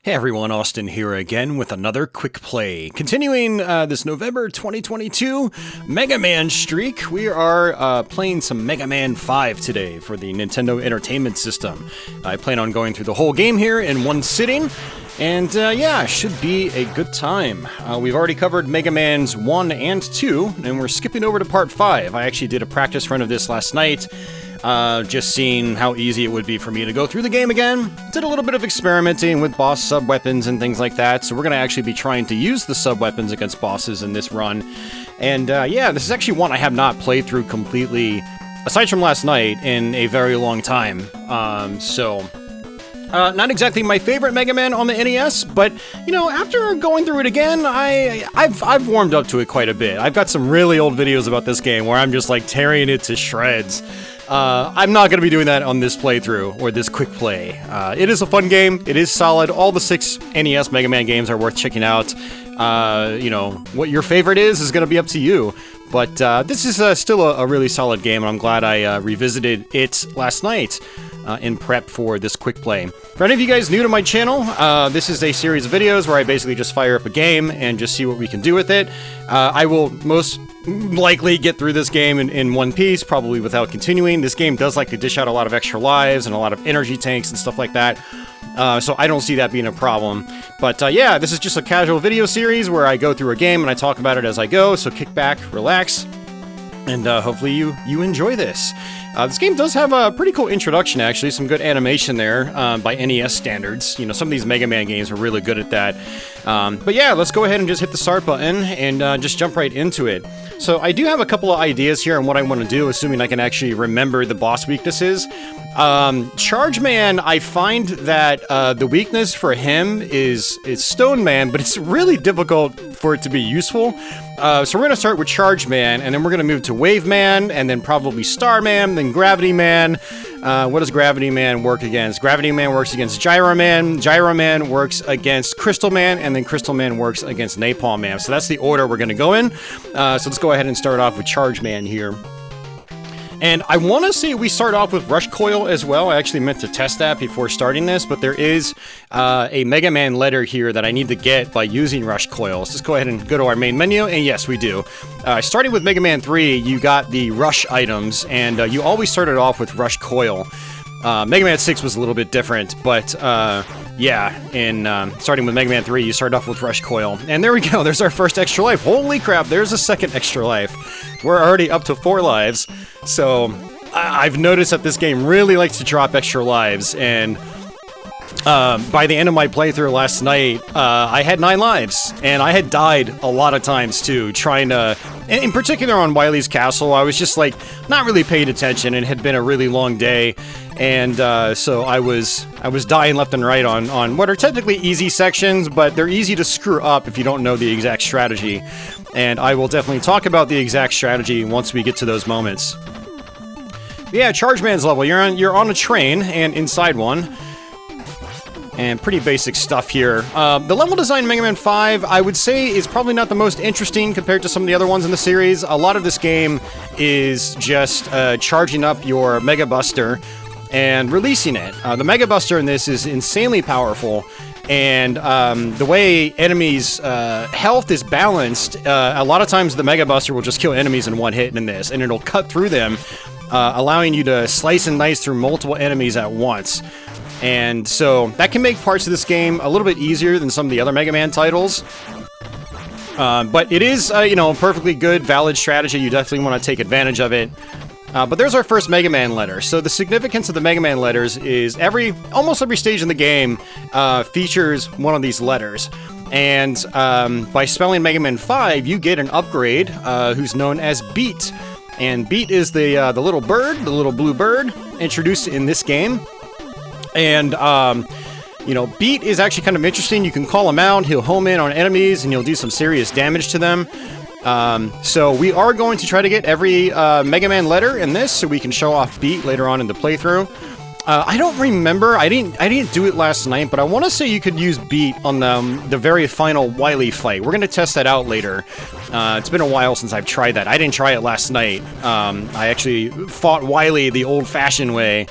Hey everyone, Austin here again with another quick play. Continuing this November 2022 Mega Man streak, we are playing some Mega Man 5 today for the Nintendo Entertainment System. I plan on going through the whole game here in one sitting, and yeah, should be a good time. We've already covered Mega Man's 1 and 2, and we're skipping over to Part 5. I actually did a practice run of this last night. Just seeing how easy it would be for me to go through the game again. Did a little bit of experimenting with boss sub-weapons and things like that, so we're going to actually be trying to use the sub-weapons against bosses in this run. And yeah, this is actually one I have not played through completely, aside from last night, in a very long time. Not exactly my favorite Mega Man on the NES, but, you know, after going through it again, I've warmed up to it quite a bit. I've got some really old videos about this game where I'm just, like, tearing it to shreds. I'm not going to be doing that on this playthrough, or this quick play. It is a fun game, it is solid, all the 6 NES Mega Man games are worth checking out. You know, what your favorite is going to be up to you. But this is still a really solid game, and I'm glad I revisited it last night in prep for this quick play. For any of you guys new to my channel, this is a series of videos where I basically just fire up a game and just see what we can do with it. I will most likely get through this game in one piece, probably without continuing. This game does like to dish out a lot of extra lives and a lot of energy tanks and stuff like that. So I don't see that being a problem. But yeah, this is just a casual video series where I go through a game and I talk about it as I go, so kick back, relax, and hopefully you enjoy this. This game does have a pretty cool introduction, actually. Some good animation there by NES standards. You know, some of these Mega Man games are really good at that. But yeah, let's go ahead and just hit the start button and just jump right into it. So I do have a couple of ideas here on what I want to do, assuming I can actually remember the boss weaknesses. Charge Man, I find that the weakness for him is Stone Man, but it's really difficult for it to be useful. So we're going to start with Charge Man, and then we're going to move to Wave Man, and then probably Star Man, then Gravity Man. What does Gravity Man work against? Gravity Man works against Gyro Man. Gyro Man works against Crystal Man, and then Crystal Man works against Napalm Man. So that's the order we're going to go in. So let's go ahead and start off with Charge Man here. And I want to say we start off with Rush Coil as well. I actually meant to test that before starting this, but there is a Mega Man letter here that I need to get by using Rush Coil. Let's just go ahead and go to our main menu, and yes, we do. Starting with Mega Man 3, you got the Rush items, and you always started off with Rush Coil. Mega Man 6 was a little bit different, but yeah, starting with Mega Man 3, you start off with Rush Coil. And there we go, there's our first extra life. Holy crap, there's a second extra life. We're already up to 4 lives, so I've noticed that this game really likes to drop extra lives, and by the end of my playthrough last night, I had 9 lives, and I had died a lot of times too, trying to, in particular on Wily's Castle. I was just like, not really paying attention, and it had been a really long day, and so I was dying left and right on what are technically easy sections, but they're easy to screw up if you don't know the exact strategy, and I will definitely talk about the exact strategy once we get to those moments. Yeah, Charge Man's level, you're on a train, and inside one. And pretty basic stuff here. The level design in Mega Man 5, I would say, is probably not the most interesting compared to some of the other ones in the series. A lot of this game is just charging up your Mega Buster and releasing it. The Mega Buster in this is insanely powerful, and the way enemies' health is balanced, a lot of times the Mega Buster will just kill enemies in one hit in this, and it'll cut through them, allowing you to slice and dice through multiple enemies at once. And so that can make parts of this game a little bit easier than some of the other Mega Man titles. But it is, you know, a perfectly good, valid strategy. You definitely want to take advantage of it. But there's our first Mega Man letter. So the significance of the Mega Man letters is almost every stage in the game features one of these letters. And by spelling Mega Man 5, you get an upgrade who's known as Beat. And Beat is the little bird, the little blue bird, introduced in this game. And, you know, Beat is actually kind of interesting. You can call him out, he'll home in on enemies, and he'll do some serious damage to them. So we are going to try to get every Mega Man letter in this, so we can show off Beat later on in the playthrough. I don't remember, I didn't do it last night, but I want to say you could use Beat on the very final Wily fight. We're going to test that out later. It's been a while since I've tried that. I didn't try it last night. I actually fought Wily the old-fashioned way.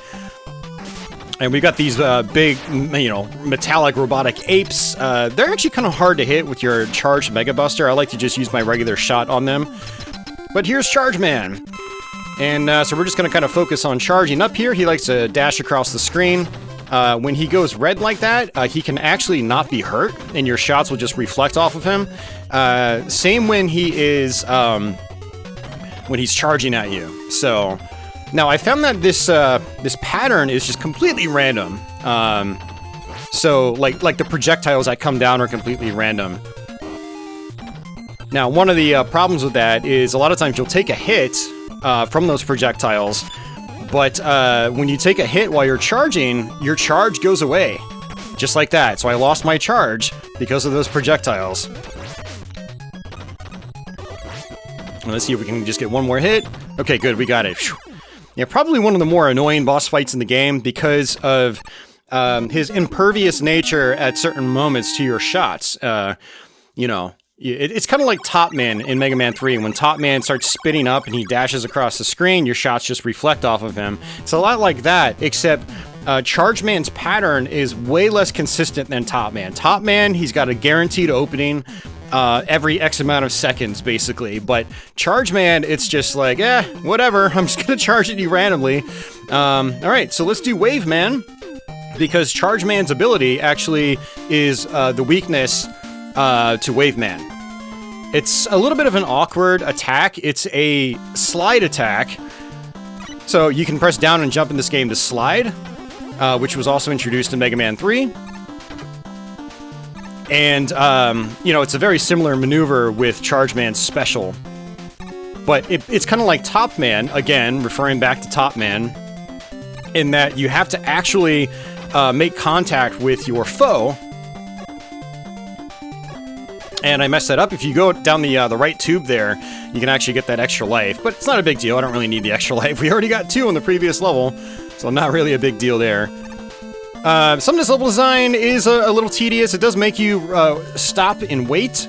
And we got these big, metallic robotic apes. They're actually kind of hard to hit with your charged Mega Buster. I like to just use my regular shot on them. But here's Charge Man. And so we're just going to kind of focus on charging. Up here, he likes to dash across the screen. When he goes red like that, he can actually not be hurt, and your shots will just reflect off of him. Same when he is, when he's charging at you. So... Now, I found that this pattern is just completely random. So, like the projectiles that come down are completely random. Now, one of the problems with that is a lot of times you'll take a hit from those projectiles, but when you take a hit while you're charging, your charge goes away. Just like that. So I lost my charge because of those projectiles. Let's see if we can just get one more hit. Okay, good, we got it. Whew. Yeah, probably one of the more annoying boss fights in the game because of his impervious nature at certain moments to your shots. It's kind of like Top Man in Mega Man 3. When Top Man starts spinning up and he dashes across the screen, your shots just reflect off of him. It's a lot like that, except Charge Man's pattern is way less consistent than Top Man. Top Man, he's got a guaranteed opening every X amount of seconds, basically. But Charge Man, it's just like, whatever. I'm just gonna charge at you randomly. Alright, so let's do Wave Man, because Charge Man's ability actually is the weakness to Wave Man. It's a little bit of an awkward attack. It's a slide attack. So you can press down and jump in this game to slide, which was also introduced in Mega Man 3. And, it's a very similar maneuver with Charge Man's special. But it's kind of like Top Man, again, referring back to Top Man, in that you have to actually make contact with your foe. And I messed that up. If you go down the right tube there, you can actually get that extra life. But it's not a big deal. I don't really need the extra life. We already got 2 on the previous level, so not really a big deal there. Some of this level design is a little tedious. It does make you stop and wait.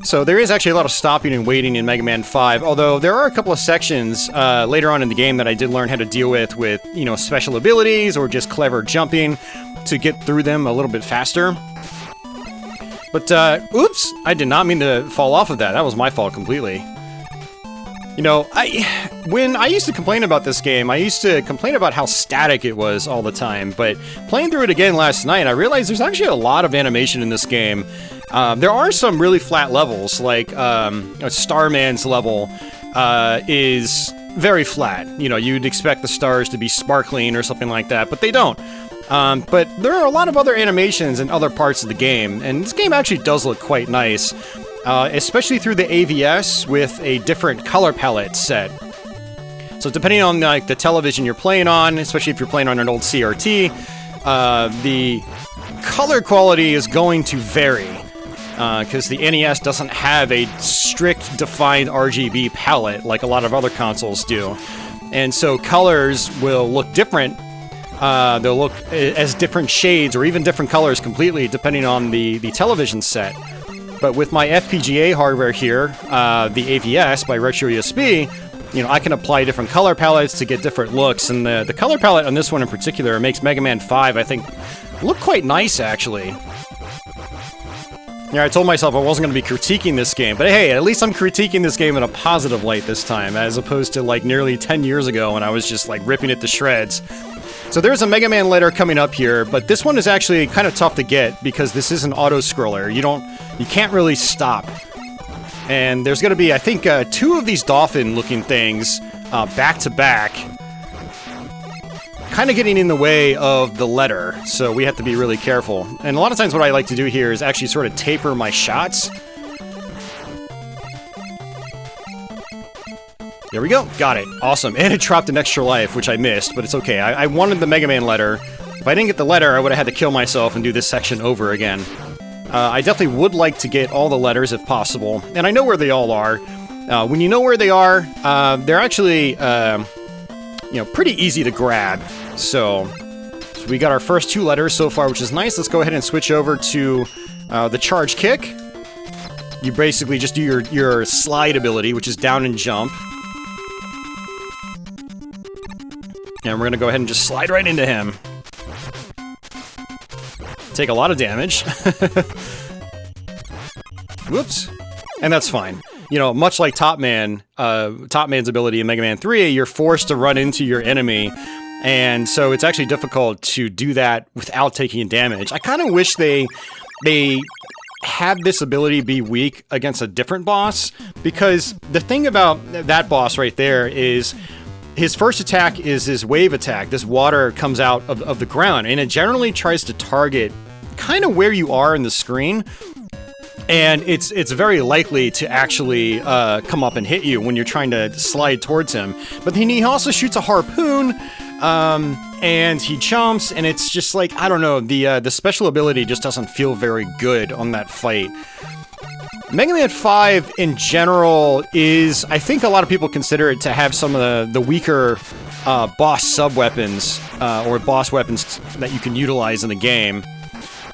So there is actually a lot of stopping and waiting in Mega Man 5, although there are a couple of sections later on in the game that I did learn how to deal with, special abilities or just clever jumping to get through them a little bit faster. But, oops! I did not mean to fall off of that. That was my fault completely. When I used to complain about this game, I used to complain about how static it was all the time, but playing through it again last night, I realized there's actually a lot of animation in this game. There are some really flat levels, like Starman's level is very flat. You'd expect the stars to be sparkling or something like that, but they don't. But there are a lot of other animations in other parts of the game, and this game actually does look quite nice. Especially through the AVS with a different color palette set. So depending on the television you're playing on, especially if you're playing on an old CRT, the color quality is going to vary. Because the NES doesn't have a strict defined RGB palette like a lot of other consoles do. And so colors will look different. They'll look as different shades or even different colors completely depending on the television set. But with my FPGA hardware here, the AVS by Retro USB, I can apply different color palettes to get different looks, and the color palette on this one in particular makes Mega Man 5, I think, look quite nice, actually. I told myself I wasn't going to be critiquing this game, but hey, at least I'm critiquing this game in a positive light this time, as opposed to, nearly 10 years ago when I was just, ripping it to shreds. So there's a Mega Man letter coming up here, but this one is actually kind of tough to get because this is an auto-scroller. You can't really stop. And there's going to be, I think, 2 of these dolphin-looking things back-to-back, kind of getting in the way of the letter, so we have to be really careful. And a lot of times what I like to do here is actually sort of taper my shots. There we go. Got it. Awesome. And it dropped an extra life, which I missed, but it's okay. I wanted the Mega Man letter. If I didn't get the letter, I would have had to kill myself and do this section over again. I definitely would like to get all the letters if possible, and I know where they all are. When you know where they are, they're actually, pretty easy to grab. So we got our first 2 letters so far, which is nice. Let's go ahead and switch over to the charge kick. You basically just do your slide ability, which is down and jump. And we're gonna go ahead and just slide right into him. take a lot of damage. Whoops. And that's fine. You know, much like Top Man's ability in Mega Man 3, you're forced to run into your enemy, and so it's actually difficult to do that without taking damage. I kind of wish they had this ability be weak against a different boss, because the thing about that boss right there is his first attack is his wave attack. This water comes out of the ground, and it generally tries to target kind of where you are in the screen. And it's very likely to actually come up and hit you when you're trying to slide towards him. But then he also shoots a harpoon, and he jumps, and it's just like, I don't know, the special ability just doesn't feel very good on that fight. Mega Man 5 in general is, I think a lot of people consider it to have some of the weaker boss sub-weapons, or boss weapons that you can utilize in the game.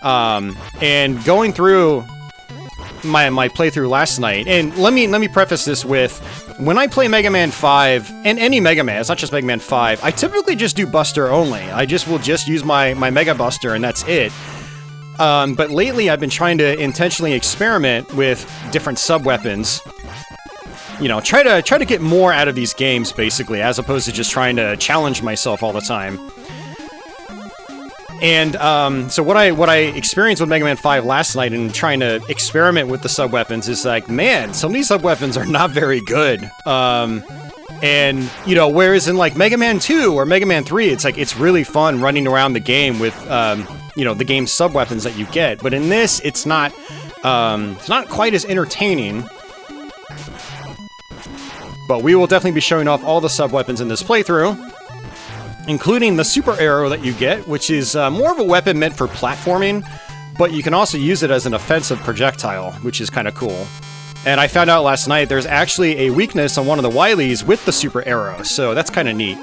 And going through my playthrough last night, and let me preface this with, when I play Mega Man 5, and any Mega Man, it's not just Mega Man 5, I typically just do Buster only. I will just use my Mega Buster, and that's it. But lately I've been trying to intentionally experiment with different sub-weapons. You know, try to get more out of these games, basically, as opposed to just trying to challenge myself all the time. And so what I experienced with Mega Man 5 last night and trying to experiment with the sub-weapons is like, man, some of these sub-weapons are not very good. And, you know, whereas in like Mega Man 2 or Mega Man 3, it's like, it's really fun running around the game with, you know, the game's sub-weapons that you get. But in this, it's not quite as entertaining. But we will definitely be showing off all the sub-weapons in this playthrough, including the super arrow that you get, which is more of a weapon meant for platforming, but you can also use it as an offensive projectile, which is kind of cool. And I found out last night there's actually a weakness on one of the Wileys with the super arrow, so that's kind of neat.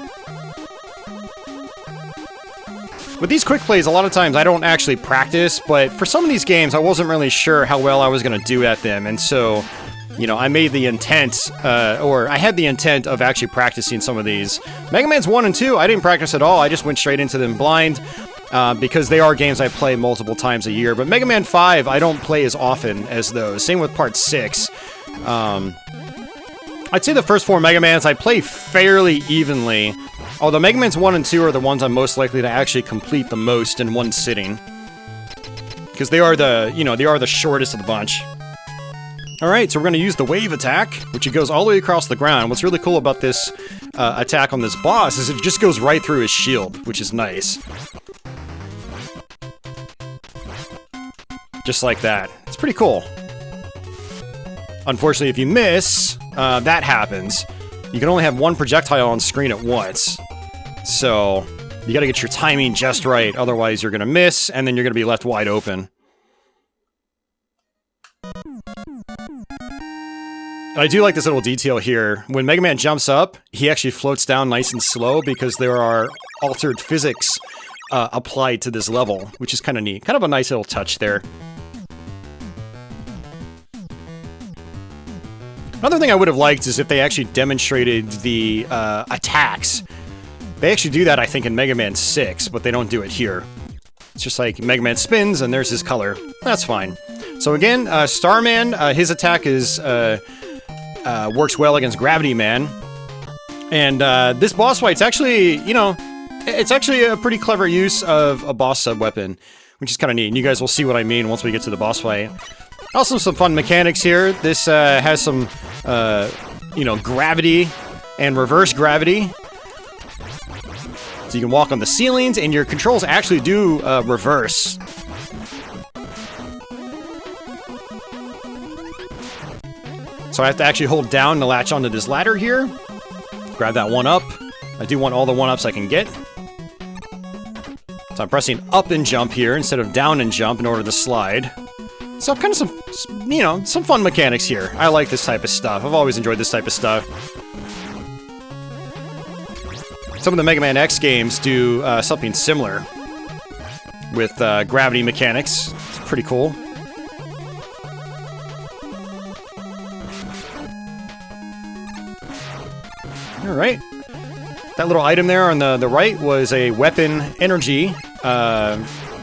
With these quick plays, a lot of times I don't actually practice, but for some of these games I wasn't really sure how well I was going to do at them, and so, you know, I made the intent, or I had the intent of actually practicing some of these. Mega Man's 1 and 2, I didn't practice at all. I just went straight into them blind, because they are games I play multiple times a year. But Mega Man 5, I don't play as often as those. Same with Part 6. I'd say the first 4 Mega Mans I play fairly evenly, although Mega Man's 1 and 2 are the ones I'm most likely to actually complete the most in one sitting. Because they are the shortest of the bunch. Alright, so we're going to use the wave attack, which it goes all the way across the ground. What's really cool about this attack on this boss is it just goes right through his shield, which is nice. Just like that. It's pretty cool. Unfortunately, if you miss, that happens. You can only have one projectile on screen at once. So, you gotta get your timing just right, otherwise you're gonna miss, and then you're gonna be left wide open. I do like this little detail here. When Mega Man jumps up, he actually floats down nice and slow because there are altered physics applied to this level, which is kind of neat. Kind of a nice little touch there. Another thing I would have liked is if they actually demonstrated the attacks. They actually do that, I think, in Mega Man 6, but they don't do it here. It's just like Mega Man spins, and there's his color. That's fine. So again, Starman, his attack is works well against Gravity Man. And this boss fight's actually, you know, it's actually a pretty clever use of a boss sub-weapon, which is kind of neat. And you guys will see what I mean once we get to the boss fight. Also some fun mechanics here. This has some, you know, gravity and reverse gravity. So you can walk on the ceilings, and your controls actually do reverse. So I have to actually hold down to latch onto this ladder here. Grab that one up. I do want all the one-ups I can get. So I'm pressing up and jump here instead of down and jump in order to slide. So kind of some, you know, some fun mechanics here. I like this type of stuff. I've always enjoyed this type of stuff. Some of the Mega Man X games do something similar with gravity mechanics. It's pretty cool. Alright. That little item there on the right was a weapon energy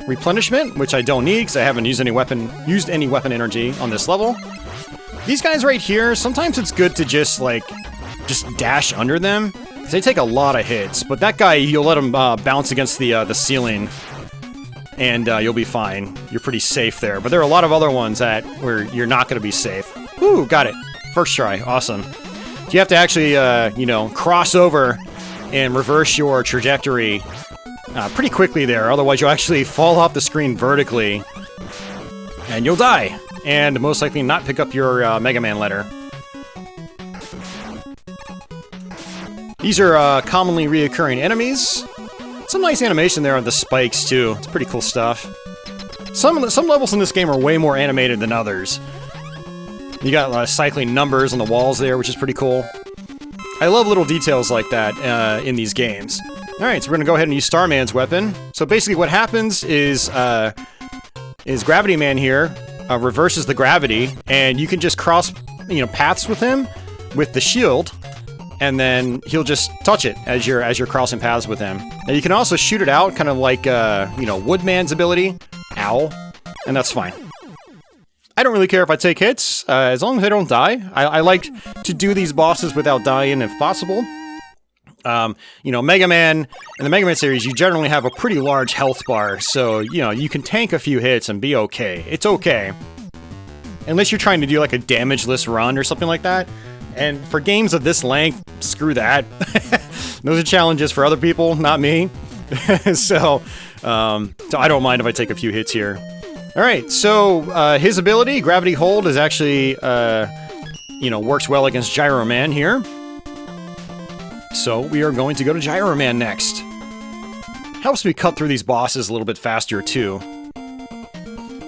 replenishment, which I don't need because I haven't used any weapon energy on this level. These guys right here, sometimes it's good to just dash under them. They take a lot of hits, but that guy, you'll let him bounce against the ceiling, and you'll be fine. You're pretty safe there. But there are a lot of other ones where you're not going to be safe. Ooh, got it. First try. Awesome. So you have to actually, cross over and reverse your trajectory pretty quickly there. Otherwise, you'll actually fall off the screen vertically, and you'll die. And most likely not pick up your Mega Man letter. These are commonly reoccurring enemies. Some nice animation there on the spikes, too. It's pretty cool stuff. Some levels in this game are way more animated than others. You got cycling numbers on the walls there, which is pretty cool. I love little details like that in these games. Alright, so we're going to go ahead and use Starman's weapon. So basically what happens is Gravity Man here reverses the gravity, and you can just cross paths with him with the shield, and then he'll just touch it as you're crossing paths with him. Now you can also shoot it out, kind of like Woodman's ability. Ow. And that's fine. I don't really care if I take hits, as long as I don't die. I like to do these bosses without dying if possible. Mega Man, in the Mega Man series, you generally have a pretty large health bar, so, you can tank a few hits and be okay. It's okay. Unless you're trying to do, like, a damageless run or something like that. And for games of this length, screw that. Those are challenges for other people, not me. So I don't mind if I take a few hits here. Alright, so, his ability, Gravity Hold, is actually, works well against Gyro Man here. So we are going to go to Gyro Man next. Helps me cut through these bosses a little bit faster, too.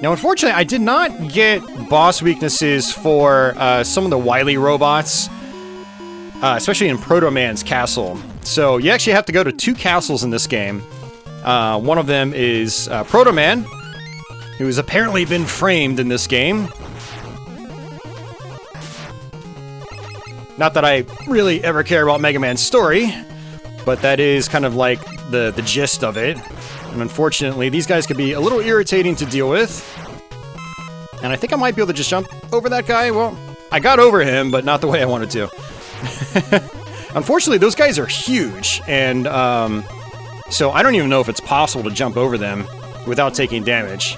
Now, unfortunately, I did not get boss weaknesses for some of the wily robots, especially in Proto Man's castle. So you actually have to go to 2 castles in this game. One of them is Proto Man, who has apparently been framed in this game. Not that I really ever care about Mega Man's story, but that is kind of like the gist of it. And unfortunately, these guys can be a little irritating to deal with. And I think I might be able to just jump over that guy. Well, I got over him, but not the way I wanted to. Unfortunately, those guys are huge, and so I don't even know if it's possible to jump over them without taking damage.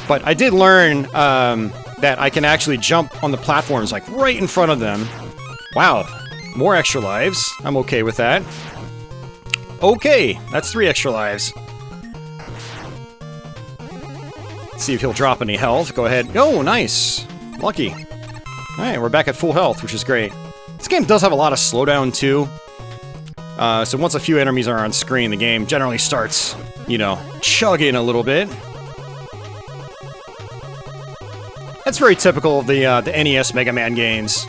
But I did learn that I can actually jump on the platforms, like, right in front of them. Wow, more extra lives. I'm okay with that. Okay, that's 3 extra lives. Let's see if he'll drop any health. Go ahead. Oh, nice. Lucky. Alright, we're back at full health, which is great. This game does have a lot of slowdown, too. So once a few enemies are on screen, the game generally starts, chugging a little bit. That's very typical of the NES Mega Man games.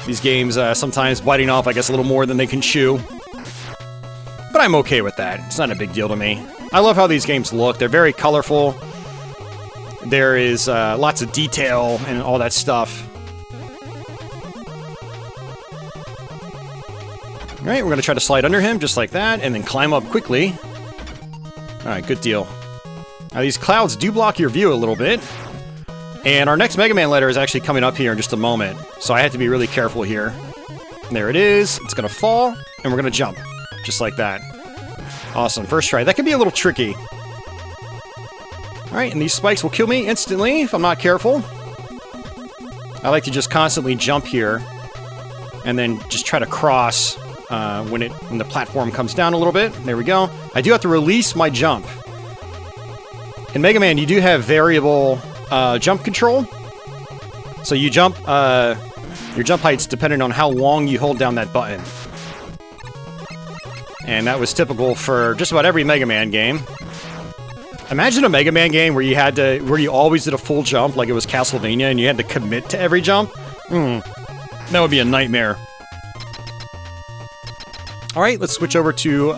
These games sometimes biting off, I guess, a little more than they can chew. But I'm okay with that. It's not a big deal to me. I love how these games look. They're very colorful. There is lots of detail and all that stuff. Alright, we're going to try to slide under him, just like that, and then climb up quickly. Alright, good deal. Now, these clouds do block your view a little bit. And our next Mega Man letter is actually coming up here in just a moment, so I have to be really careful here. There it is. It's going to fall, and we're going to jump. Just like that. Awesome. First try. That can be a little tricky. Alright, and these spikes will kill me instantly if I'm not careful. I like to just constantly jump here, and then just try to cross when the platform comes down a little bit. There we go. I do have to release my jump. In Mega Man, you do have variable jump control. So you jump, your jump height's dependent on how long you hold down that button. And that was typical for just about every Mega Man game. Imagine a Mega Man game where you always did a full jump like it was Castlevania and you had to commit to every jump. That would be a nightmare. Alright, let's switch over to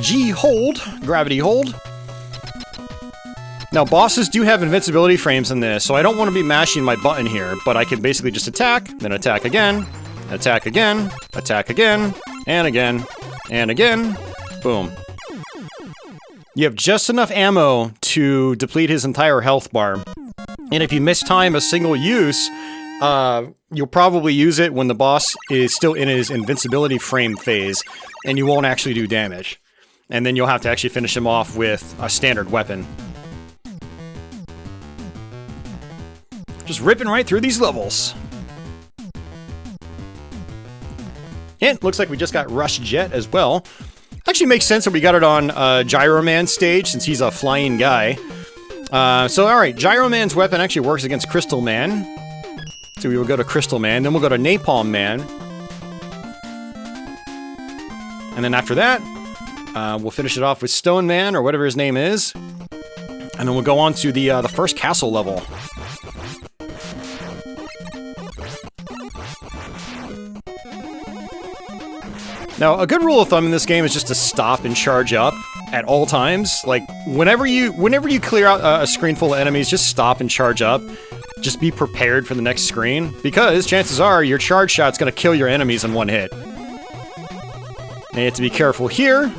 G hold, gravity hold. Now, bosses do have invincibility frames in this, so I don't want to be mashing my button here, but I can basically just attack, then attack again, attack again, attack again, and again, and again. Boom. You have just enough ammo to deplete his entire health bar. And if you mistime a single use, you'll probably use it when the boss is still in his invincibility frame phase, and you won't actually do damage. And then you'll have to actually finish him off with a standard weapon. Just ripping right through these levels. And looks like we just got Rush Jet as well. Actually makes sense that we got it on Gyro Man's stage, since he's a flying guy. So alright, Gyro Man's weapon actually works against Crystal Man. So we will go to Crystal Man, then we'll go to Napalm Man. And then after that, we'll finish it off with Stone Man, or whatever his name is. And then we'll go on to the first castle level. Now, a good rule of thumb in this game is just to stop and charge up at all times. Like, whenever you clear out a screen full of enemies, just stop and charge up. Just be prepared for the next screen, because chances are your charge shot's gonna kill your enemies in one hit. And you have to be careful here,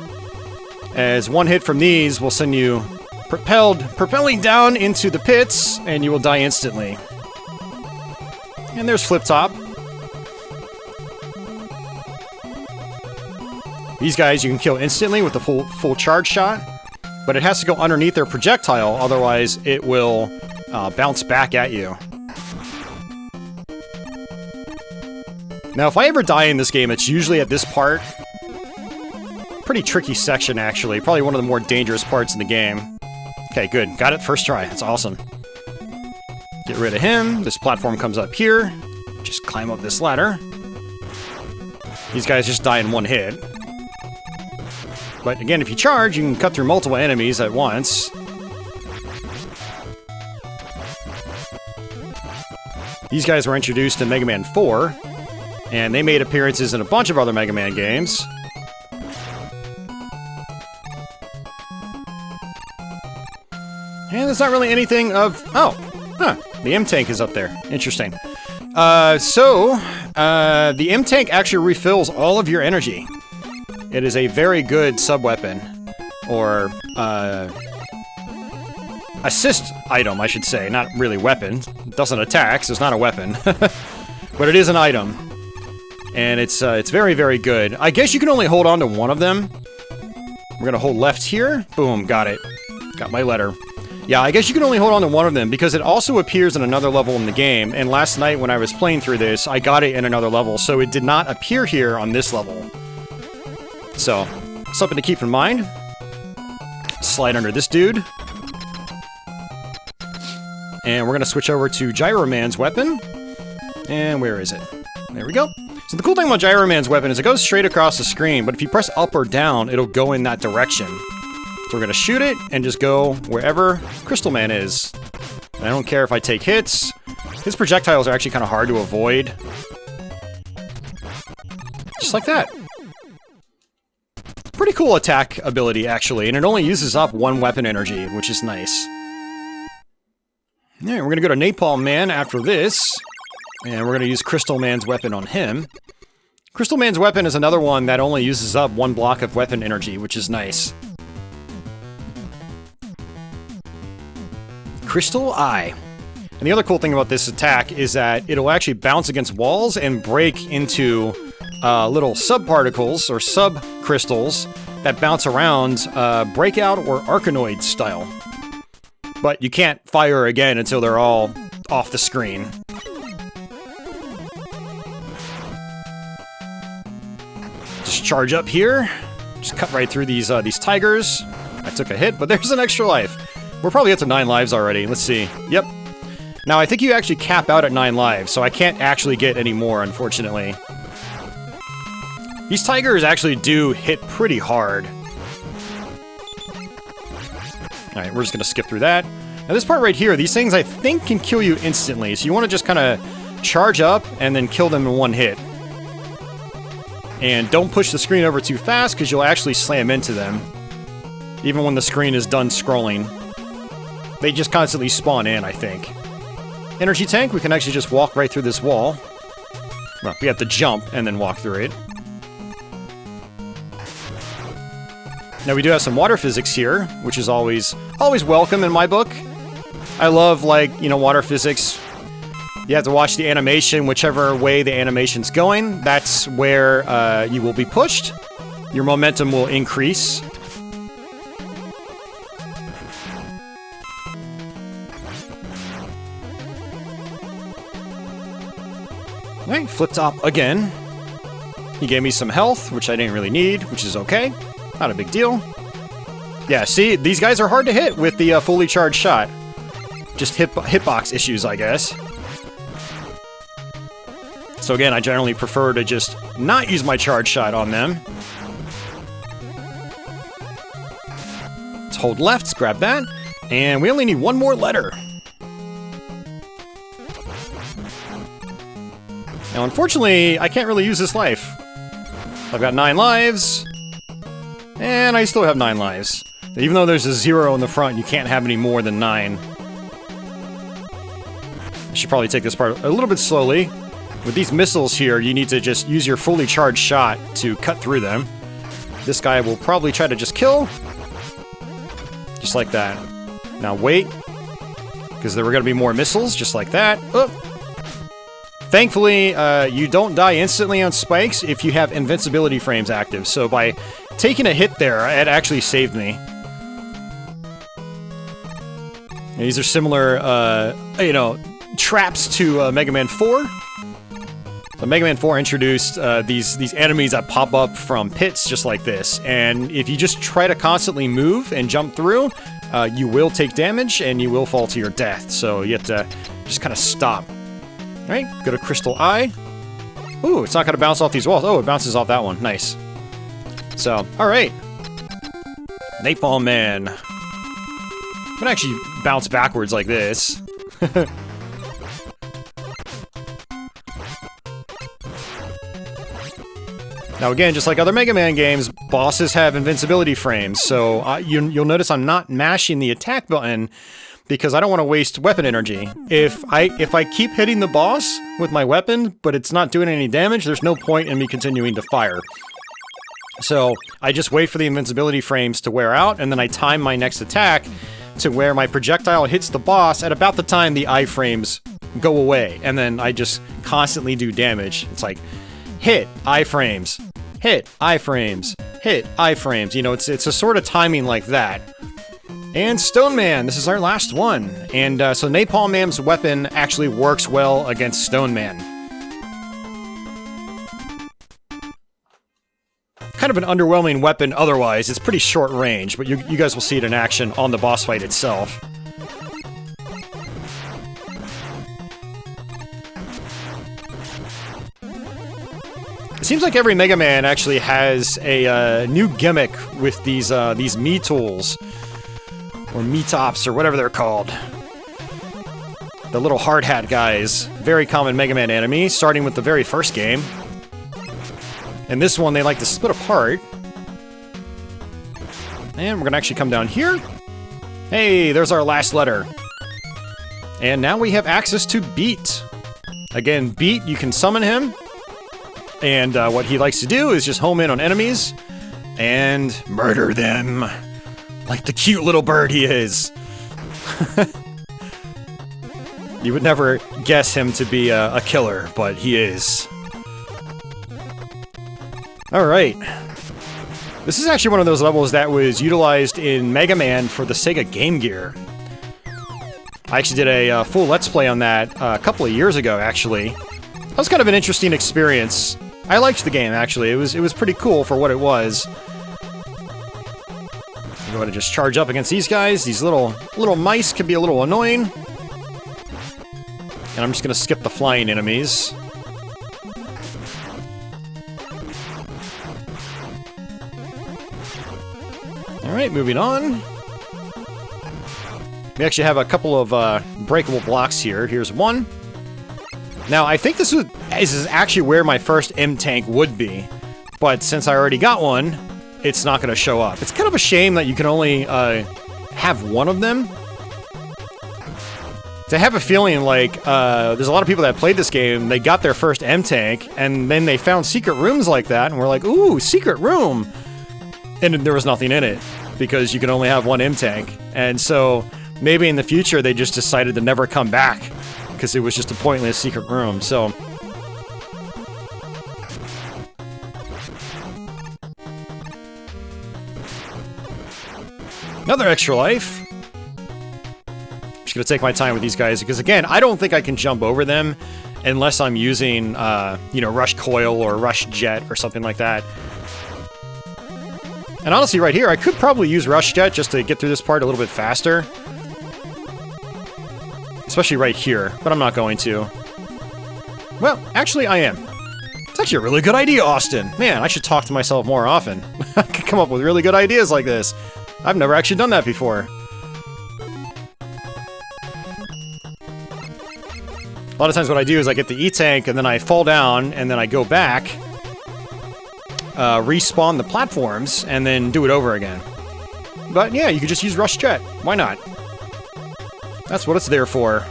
as one hit from these will send you propelling down into the pits, and you will die instantly. And there's Flip Top. These guys you can kill instantly with the full charge shot, but it has to go underneath their projectile, otherwise it will bounce back at you. Now, if I ever die in this game, it's usually at this part. Pretty tricky section, actually. Probably one of the more dangerous parts in the game. Okay, good. Got it first try. That's awesome. Get rid of him. This platform comes up here. Just climb up this ladder. These guys just die in one hit. But again, if you charge, you can cut through multiple enemies at once. These guys were introduced in Mega Man 4, and they made appearances in a bunch of other Mega Man games. And there's not really anything of... Oh, huh, the M-Tank is up there. Interesting. The M-Tank actually refills all of your energy. It is a very good sub-weapon, or assist item, I should say. Not really weapon. It doesn't attack, so it's not a weapon. But it is an item. And it's very, very good. I guess you can only hold on to one of them. We're gonna hold left here. Boom, got it. Got my letter. Yeah, I guess you can only hold on to one of them, because it also appears in another level in the game, and last night when I was playing through this, I got it in another level, so it did not appear here on this level. So, something to keep in mind. Slide under this dude. And we're gonna switch over to Gyro Man's weapon. And where is it? There we go. So the cool thing about Gyro Man's weapon is it goes straight across the screen, but if you press up or down, it'll go in that direction. So we're gonna shoot it and just go wherever Crystal Man is. And I don't care if I take hits. His projectiles are actually kind of hard to avoid. Just like that. Pretty cool attack ability, actually, and it only uses up one weapon energy, which is nice. Alright, we're gonna go to Napalm Man after this, and we're gonna use Crystal Man's weapon on him. Crystal Man's weapon is another one that only uses up one block of weapon energy, which is nice. Crystal Eye. And the other cool thing about this attack is that it'll actually bounce against walls and break into little sub-particles, or sub-crystals, that bounce around Breakout or Arkanoid style. But you can't fire again until they're all off the screen. Just charge up here. Just cut right through these tigers. I took a hit, but there's an extra life. We're probably up to 9 lives already. Let's see. Yep. Now, I think you actually cap out at 9 lives, so I can't actually get any more, unfortunately. These tigers actually do hit pretty hard. Alright, we're just gonna skip through that. Now this part right here, these things I think can kill you instantly, so you want to just kind of charge up and then kill them in one hit. And don't push the screen over too fast, because you'll actually slam into them. Even when the screen is done scrolling. They just constantly spawn in, I think. Energy tank, we can actually just walk right through this wall. Well, we have to jump and then walk through it. Now we do have some water physics here, which is always welcome in my book. I love, like, you know, water physics. You have to watch the animation, whichever way the animation's going. That's where you will be pushed. Your momentum will increase. Alright, flip top again. He gave me some health, which I didn't really need, which is okay. Not a big deal. Yeah, see, these guys are hard to hit with the fully charged shot. Just hitbox issues, I guess. So again, I generally prefer to just not use my charge shot on them. Let's hold left, let's grab that. And we only need one more letter. Now, unfortunately, I can't really use this life. I've got 9 lives. And I still have 9 lives. Even though there's a 0 in the front, you can't have any more than 9. I should probably take this part a little bit slowly. With these missiles here, you need to just use your fully charged shot to cut through them. This guy will probably try to just kill. Just like that. Now wait, because there were going to be more missiles, just like that. Oh. Thankfully, you don't die instantly on spikes if you have invincibility frames active. So by taking a hit there, it actually saved me. And these are similar, you know, traps to Mega Man 4. So Mega Man 4 introduced these enemies that pop up from pits just like this, and if you just try to constantly move and jump through, you will take damage and you will fall to your death, so you have to just kind of stop. Alright, go to Crystal Eye. Ooh, it's not going to bounce off these walls. Oh, it bounces off that one. Nice. So, alright. Napalm Man. I'm going to actually bounce backwards like this. Now again, just like other Mega Man games, bosses have invincibility frames, so you'll notice I'm not mashing the attack button because I don't want to waste weapon energy. If I keep hitting the boss with my weapon, but it's not doing any damage, there's no point in me continuing to fire. So I just wait for the invincibility frames to wear out, and then I time my next attack to where my projectile hits the boss at about the time the iframes go away, and then I just constantly do damage. It's like, hit, iframes, hit, iframes, hit, iframes. You know, it's a sort of timing like that. And Stone Man, this is our last one. And so Napalm Man's weapon actually works well against Stone Man. Kind of an underwhelming weapon otherwise. It's pretty short range, but you guys will see it in action on the boss fight itself. It seems like every Mega Man actually has a new gimmick with these Mii tools. Or Mii tops, or whatever they're called. The little hard hat guys. Very common Mega Man enemy, starting with the very first game. And this one they like to split apart. And we're gonna actually come down here. Hey, there's our last letter. And now we have access to Beat. Again, Beat, you can summon him. And what he likes to do is just home in on enemies and murder them. Like the cute little bird he is. You would never guess him to be a killer, but he is. Alright. This is actually one of those levels that was utilized in Mega Man for the Sega Game Gear. I actually did a full Let's Play on that a couple of years ago, actually. That was kind of an interesting experience. I liked the game, actually. It was pretty cool for what it was. Go ahead and just charge up against these guys. These little mice can be a little annoying. And I'm just gonna skip the flying enemies. Alright, moving on. We actually have a couple of breakable blocks here. Here's one. Now, I think this is actually where my first M-Tank would be. But since I already got one, it's not going to show up. It's kind of a shame that you can only have one of them. I have a feeling like there's a lot of people that played this game, they got their first M-Tank, and then they found secret rooms like that, and we're like, ooh, secret room! and there was nothing in it, because you can only have one M-Tank. And so, maybe in the future they just decided to never come back, because it was just a pointless secret room, so... Another extra life. Just gonna take my time with these guys, because again, I don't think I can jump over them unless I'm using, you know, Rush Coil or Rush Jet or something like that. And honestly, right here, I could probably use Rush Jet just to get through this part a little bit faster. Especially right here, but I'm not going to. Well, actually, I am. It's actually a really good idea, Austin. Man, I should talk to myself more often. I could come up with really good ideas like this. I've never actually done that before. A lot of times what I do is I get the E-Tank, and then I fall down, and then I go back, respawn the platforms, and then do it over again. But yeah, you could just use Rush Jet. Why not? That's what it's there for.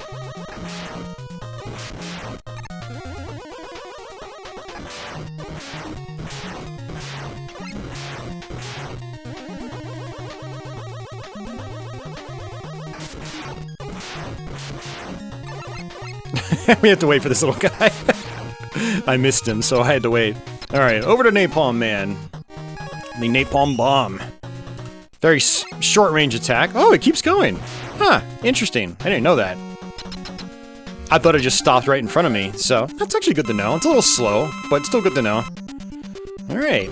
We have to wait for this little guy. I missed him, so I had to wait. Alright, over to Napalm Man. The Napalm Bomb. Very short-range attack. Oh, it keeps going. Huh, interesting. I didn't know that. I thought it just stopped right in front of me, so that's actually good to know. It's a little slow, but still good to know. Alright.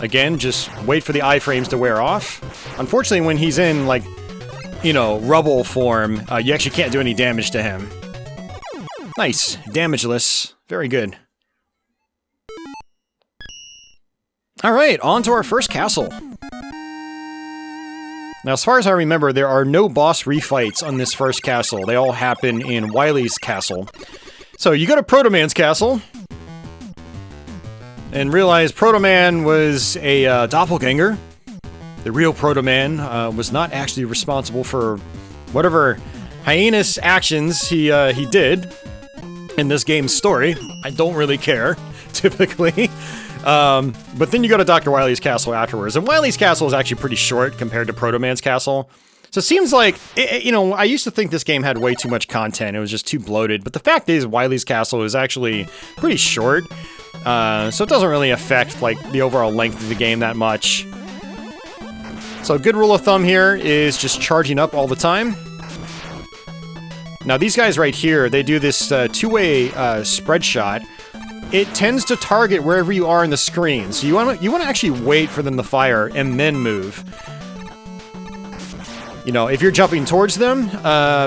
Again, just wait for the iframes to wear off. Unfortunately, when he's in, like, you know, rubble form, you actually can't do any damage to him. Nice. Damageless. Very good. Alright, on to our first castle. Now, as far as I remember, there are no boss refights on this first castle. They all happen in Wily's castle. So, you go to Proto Man's castle, and realize Proto Man was a doppelganger. The real Proto Man was not actually responsible for whatever heinous actions he did in this game's story. I don't really care, typically. But then you go to Dr. Wily's castle afterwards, and Wily's castle is actually pretty short compared to Proto Man's castle. So it seems like, you know, I used to think this game had way too much content. It was just too bloated. But the fact is, Wily's castle is actually pretty short. So it doesn't really affect, like, the overall length of the game that much. So a good rule of thumb here is just charging up all the time. Now these guys right here, they do this two-way spread shot. It tends to target wherever you are in the screen, so you want to actually wait for them to fire and then move. You know, if you're jumping towards them,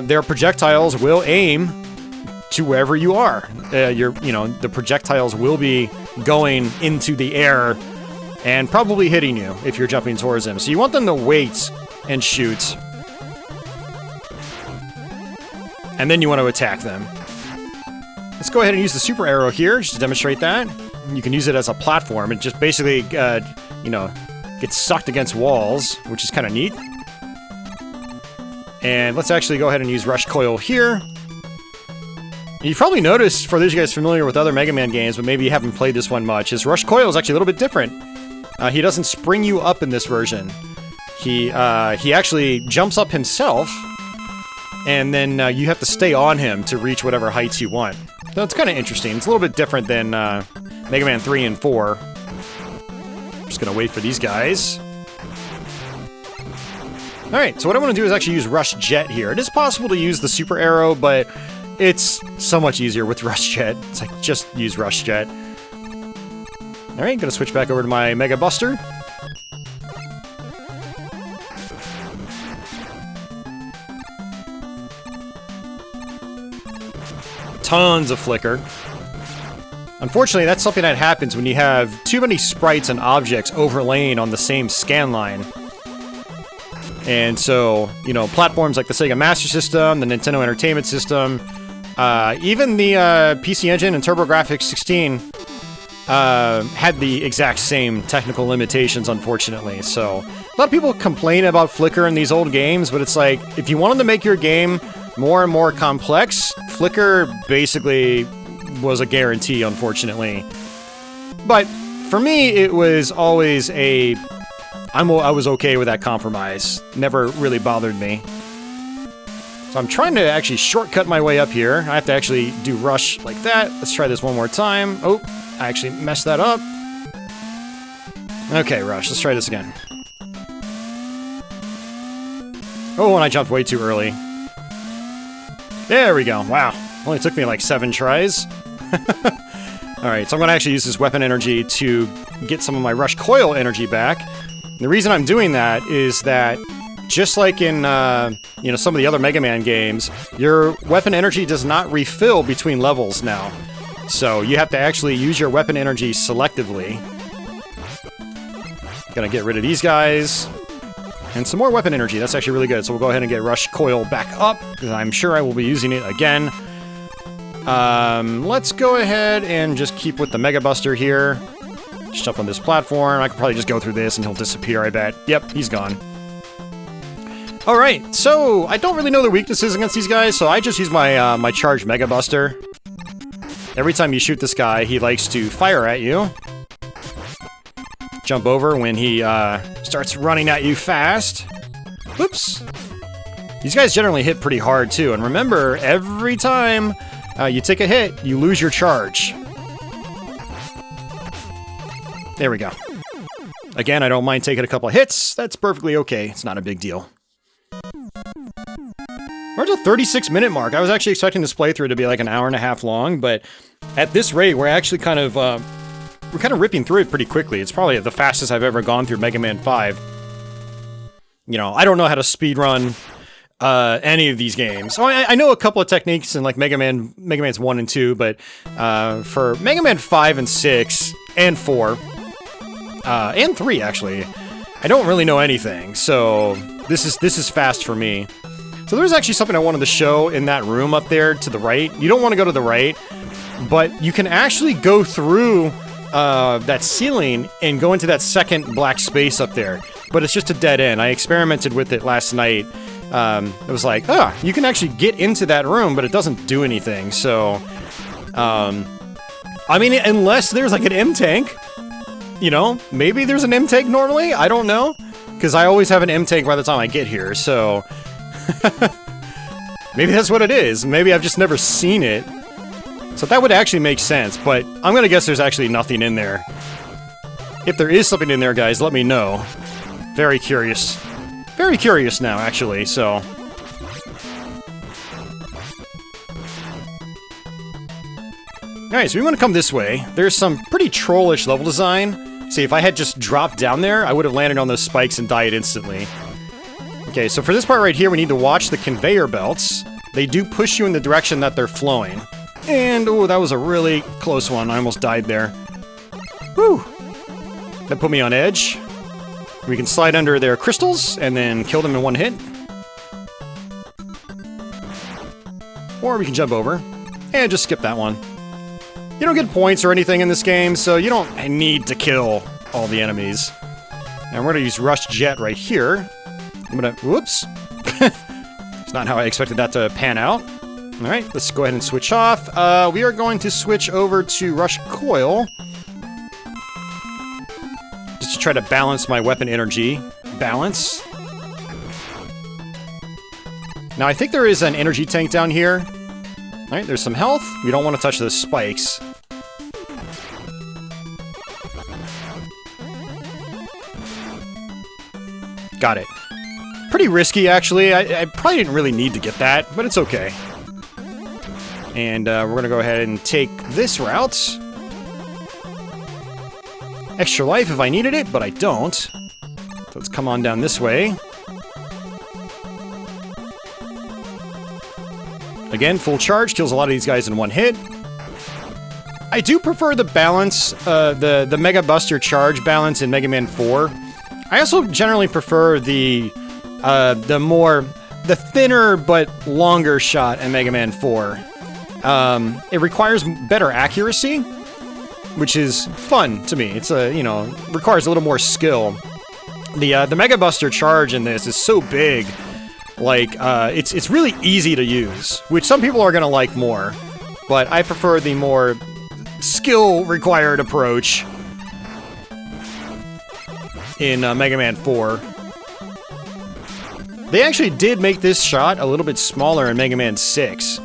their projectiles will aim to wherever you are. You know, the projectiles will be going into the air and probably hitting you if you're jumping towards them. So you want them to wait and shoot. And then you want to attack them. Let's go ahead and use the super arrow here, just to demonstrate that. You can use it as a platform. It just basically, you know, gets sucked against walls, which is kind of neat. And let's actually go ahead and use Rush Coil here. You've probably noticed, for those of you guys familiar with other Mega Man games, but maybe you haven't played this one much, is Rush Coil is actually a little bit different. He doesn't spring you up in this version. He actually jumps up himself, and then you have to stay on him to reach whatever heights you want. So it's kind of interesting. It's a little bit different than Mega Man 3 and 4. Just gonna wait for these guys. Alright, so what I want to do is actually use Rush Jet here. It is possible to use the super arrow, but it's so much easier with Rush Jet. It's like, just use Rush Jet. Alright, gonna switch back over to my Mega Buster. Tons of flicker. Unfortunately, that's something that happens when you have too many sprites and objects overlaying on the same scan line. And so, you know, platforms like the Sega Master System, the Nintendo Entertainment System, even the PC Engine and TurboGrafx 16 had the exact same technical limitations, unfortunately. So, a lot of people complain about flicker in these old games, but it's like, if you wanted to make your game more and more complex, flicker basically was a guarantee, unfortunately. But for me, it was always I was okay with that compromise. Never really bothered me. So I'm trying to actually shortcut my way up here. I have to actually do rush like that. Let's try this one more time. Oh, I actually messed that up. Okay, rush. Let's try this again. Oh, and I jumped way too early. There we go. Wow. Only took me like 7 tries. Alright, so I'm going to actually use this weapon energy to get some of my rush coil energy back. And the reason I'm doing that is that just like in, you know, some of the other Mega Man games, your weapon energy does not refill between levels now. So you have to actually use your weapon energy selectively. Gonna get rid of these guys. And some more weapon energy. That's actually really good. So we'll go ahead and get Rush Coil back up, because I'm sure I will be using it again. Let's go ahead and just keep with the Mega Buster here. Just jump on this platform. I could probably just go through this and he'll disappear, I bet. Yep, he's gone. Alright, so I don't really know the weaknesses against these guys, so I just use my, my charged Mega Buster. Every time you shoot this guy, he likes to fire at you. Jump over when he starts running at you fast. Whoops. These guys generally hit pretty hard too, and remember, every time you take a hit, you lose your charge. There we go. Again, I don't mind taking a couple of hits. That's perfectly okay. It's not a big deal. We're at the 36-minute mark. I was actually expecting this playthrough to be like an hour and a half long, but at this rate, we're actually kind of ripping through it pretty quickly. It's probably the fastest I've ever gone through Mega Man 5. You know, I don't know how to speedrun any of these games. So I know a couple of techniques in like Mega Man's 1 and 2, but for Mega Man 5 and 6 and 4 and 3 actually, I don't really know anything. So this is fast for me. So there's actually something I wanted to show in that room up there to the right. You don't want to go to the right, but you can actually go through that ceiling and go into that second black space up there. But it's just a dead end. I experimented with it last night. It was like, you can actually get into that room, but it doesn't do anything. So, I mean, unless there's like an M-Tank, you know, maybe there's an M-Tank normally, I don't know. Because I always have an M-Tank by the time I get here, so... maybe that's what it is. Maybe I've just never seen it. So that would actually make sense, but I'm gonna guess there's actually nothing in there. If there is something in there, guys, let me know. Very curious. Very curious now, actually, so... Alright, so we want to come this way. There's some pretty trollish level design. See, if I had just dropped down there, I would have landed on those spikes and died instantly. Okay, so for this part right here, we need to watch the conveyor belts. They do push you in the direction that they're flowing. And, oh, that was a really close one. I almost died there. Whew! That put me on edge. We can slide under their crystals and then kill them in one hit. Or we can jump over and just skip that one. You don't get points or anything in this game, so you don't need to kill all the enemies. And we're gonna use Rush Jet right here. I'm gonna... Whoops! It's not how I expected that to pan out. Alright, let's go ahead and switch off. We are going to switch over to Rush Coil. Just to try to balance my weapon energy. Balance. Now, I think there is an energy tank down here. Alright, there's some health. We don't want to touch those spikes. Got it. Pretty risky, actually. I probably didn't really need to get that, but it's okay. And we're gonna go ahead and take this route. Extra life if I needed it, but I don't. So let's come on down this way. Again, full charge kills a lot of these guys in one hit. I do prefer the balance, the Mega Buster charge balance in Mega Man 4. I also generally prefer the thinner but longer shot in Mega Man 4. It requires better accuracy, which is fun to me. It's requires a little more skill. The Mega Buster charge in this is so big, like it's really easy to use, which some people are gonna like more, but I prefer the more skill required approach. in Mega Man 4. They actually did make this shot a little bit smaller in Mega Man 6.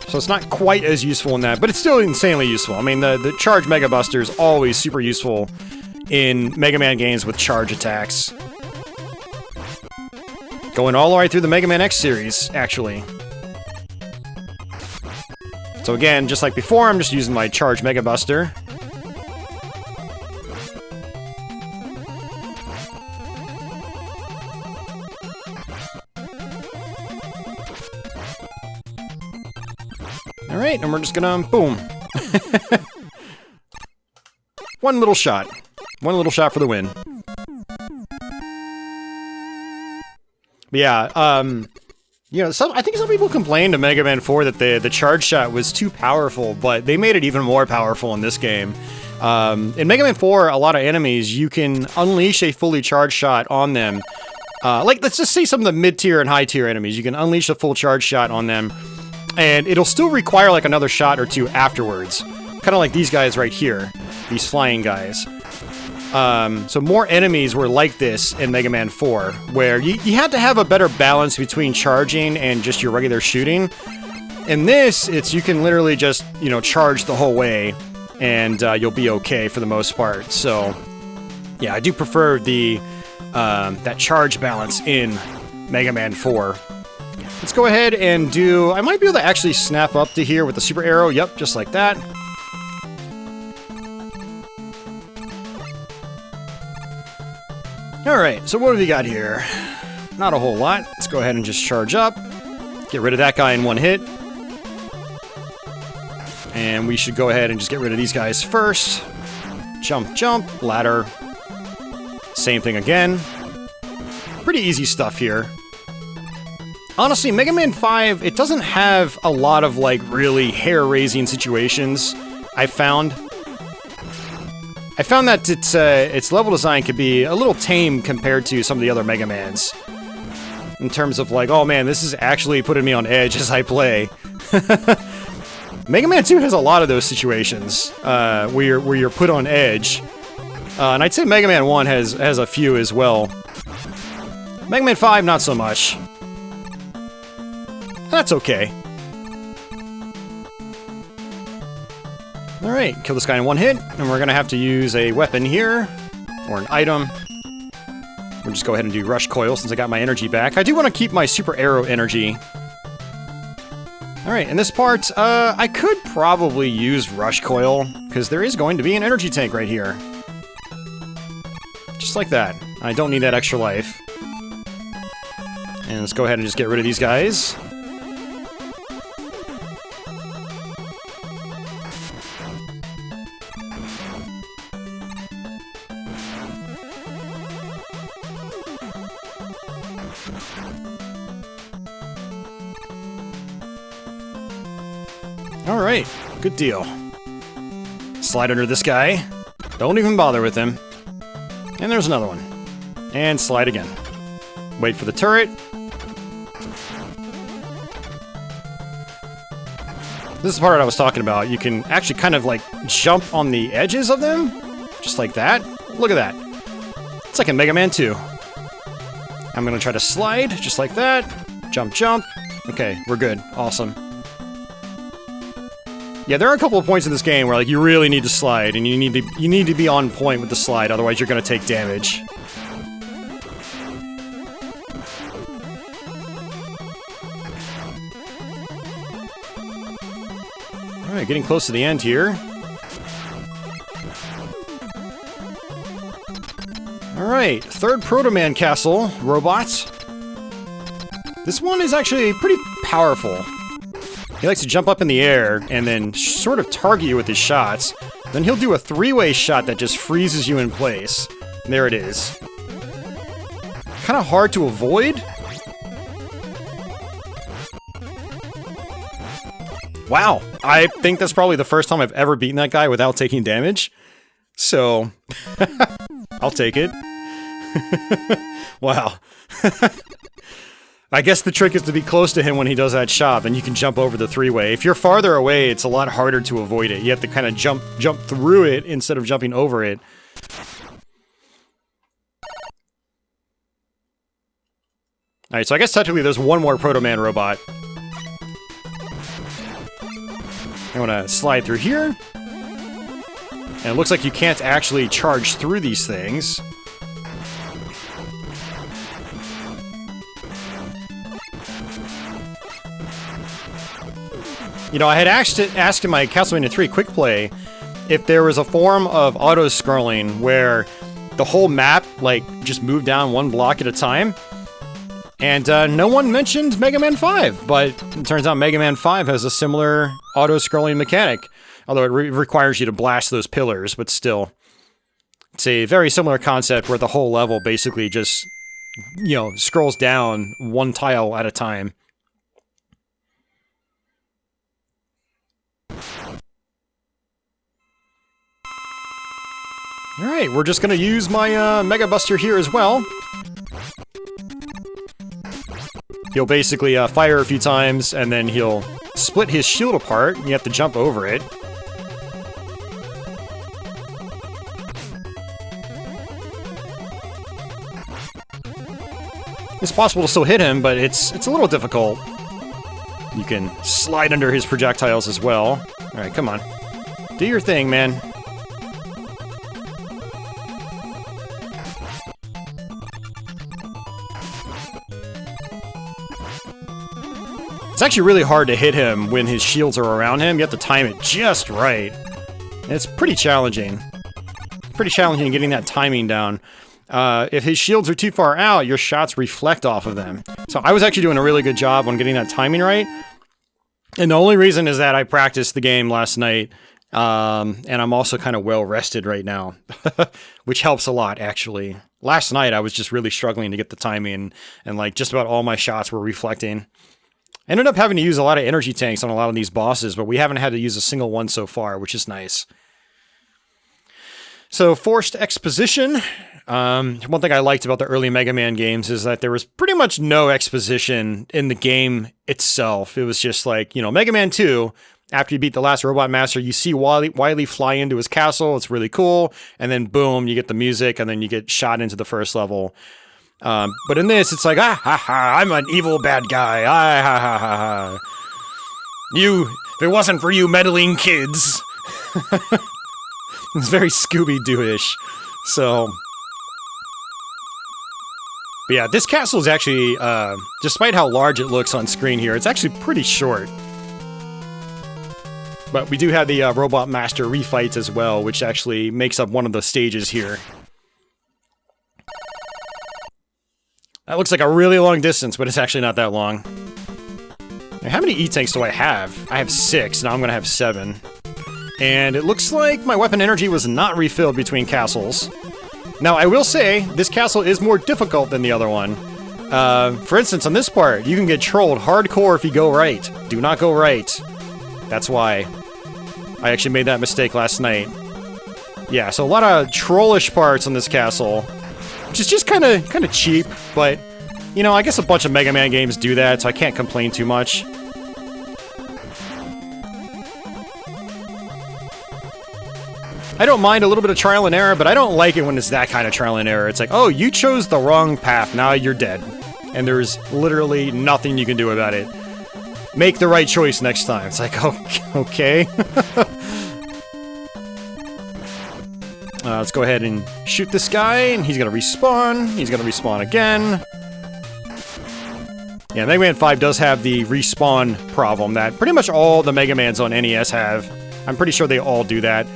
So it's not quite as useful in that, but it's still insanely useful. I mean, the charge Mega Buster is always super useful in Mega Man games with charge attacks. Going all the way through the Mega Man X series, actually. So again, just like before, I'm just using my charge Mega Buster. Alright, and we're just gonna, boom. One little shot. One little shot for the win. But yeah, you know, I think some people complained to Mega Man 4 that the charge shot was too powerful, but they made it even more powerful in this game. In Mega Man 4, a lot of enemies, you can unleash a fully charged shot on them. Like, let's just say some of the mid-tier and high-tier enemies, you can unleash a full charge shot on them, and it'll still require like another shot or two afterwards. Kind of like these guys right here, these flying guys. So more enemies were like this in Mega Man 4, where you had to have a better balance between charging and just your regular shooting. In this, you can literally just, you know, charge the whole way, and you'll be okay for the most part. So, yeah, I do prefer the that charge balance in Mega Man 4. Let's go ahead and do... I might be able to actually snap up to here with the super arrow. Yep, just like that. Alright, so what have we got here? Not a whole lot. Let's go ahead and just charge up. Get rid of that guy in one hit. And we should go ahead and just get rid of these guys first. Jump, jump, ladder. Same thing again. Pretty easy stuff here. Honestly, Mega Man 5, it doesn't have a lot of, like, really hair-raising situations, I found. I found that its level design could be a little tame compared to some of the other Mega Mans. In terms of, like, oh man, this is actually putting me on edge as I play. Mega Man 2 has a lot of those situations, where you're put on edge. And I'd say Mega Man 1 has a few as well. Mega Man 5, not so much. That's okay. Alright, kill this guy in one hit, and we're gonna have to use a weapon here, or an item. We'll just go ahead and do Rush Coil since I got my energy back. I do want to keep my Super Arrow energy. Alright, in this part, I could probably use Rush Coil, because there is going to be an energy tank right here. Just like that. I don't need that extra life. And let's go ahead and just get rid of these guys. Alright, good deal. Slide under this guy. Don't even bother with him. And there's another one. And slide again. Wait for the turret. This is the part I was talking about. You can actually kind of like jump on the edges of them. Just like that. Look at that. It's like in Mega Man 2. I'm gonna try to slide, just like that. Jump, jump. Okay, we're good. Awesome. Yeah, there are a couple of points in this game where like you really need to slide, and you need to be on point with the slide, otherwise you're gonna take damage. Alright, getting close to the end here. Alright, third Proto Man Castle robot. This one is actually pretty powerful. He likes to jump up in the air and then sort of target you with his shots. Then he'll do a three-way shot that just freezes you in place. And there it is. Kind of hard to avoid. Wow, I think that's probably the first time I've ever beaten that guy without taking damage. So, I'll take it. Wow. I guess the trick is to be close to him when he does that shot, and you can jump over the three-way. If you're farther away, it's a lot harder to avoid it. You have to kind of jump through it instead of jumping over it. Alright, so I guess technically there's one more Proto Man robot. I want to slide through here. And it looks like you can't actually charge through these things. You know, I had asked in my Castlevania 3 Quick Play if there was a form of auto-scrolling where the whole map, like, just moved down one block at a time. And no one mentioned Mega Man 5, but it turns out Mega Man 5 has a similar auto-scrolling mechanic. Although it requires you to blast those pillars, but still. It's a very similar concept where the whole level basically just, you know, scrolls down one tile at a time. Alright, we're just gonna use my Mega Buster here as well. He'll basically fire a few times, and then he'll split his shield apart, and you have to jump over it. It's possible to still hit him, but it's a little difficult. You can slide under his projectiles as well. Alright, come on. Do your thing, man. It's actually really hard to hit him when his shields are around him. You have to time it just right. And it's pretty challenging. Pretty challenging getting that timing down. If his shields are too far out, your shots reflect off of them. So I was actually doing a really good job on getting that timing right. And the only reason is that I practiced the game last night. And I'm also kind of well rested right now. Which helps a lot, actually. Last night I was just really struggling to get the timing. And like just about all my shots were reflecting. I ended up having to use a lot of energy tanks on a lot of these bosses, but we haven't had to use a single one so far, which is nice. So, forced exposition. One thing I liked about the early Mega Man games is that there was pretty much no exposition in the game itself. It was just like, you know, Mega Man 2, after you beat the last Robot Master, you see Wily fly into his castle, it's really cool, and then boom, you get the music, and then you get shot into the first level. But in this, it's like, ah, ha, ha, I'm an evil bad guy, ah, ha, ha, ha, ha. If it wasn't for you meddling kids. It's very Scooby-Doo-ish, so... But yeah, this castle is actually, despite how large it looks on screen here, it's actually pretty short. But we do have the Robot Master refights as well, which actually makes up one of the stages here. That looks like a really long distance, but it's actually not that long. Now, how many E-tanks do I have? I have 6, now I'm gonna have 7. And it looks like my weapon energy was not refilled between castles. Now, I will say, this castle is more difficult than the other one. For instance, on this part, you can get trolled hardcore if you go right. Do not go right. That's why. I actually made that mistake last night. Yeah, so a lot of trollish parts on this castle. Which is just kind of cheap, but, you know, I guess a bunch of Mega Man games do that, so I can't complain too much. I don't mind a little bit of trial and error, but I don't like it when it's that kind of trial and error. It's like, oh, you chose the wrong path, now you're dead. And there's literally nothing you can do about it. Make the right choice next time. It's like, okay. Let's go ahead and shoot this guy, and he's gonna respawn. He's gonna respawn again. Yeah, Mega Man 5 does have the respawn problem that pretty much all the Mega Mans on NES have. I'm pretty sure they all do that.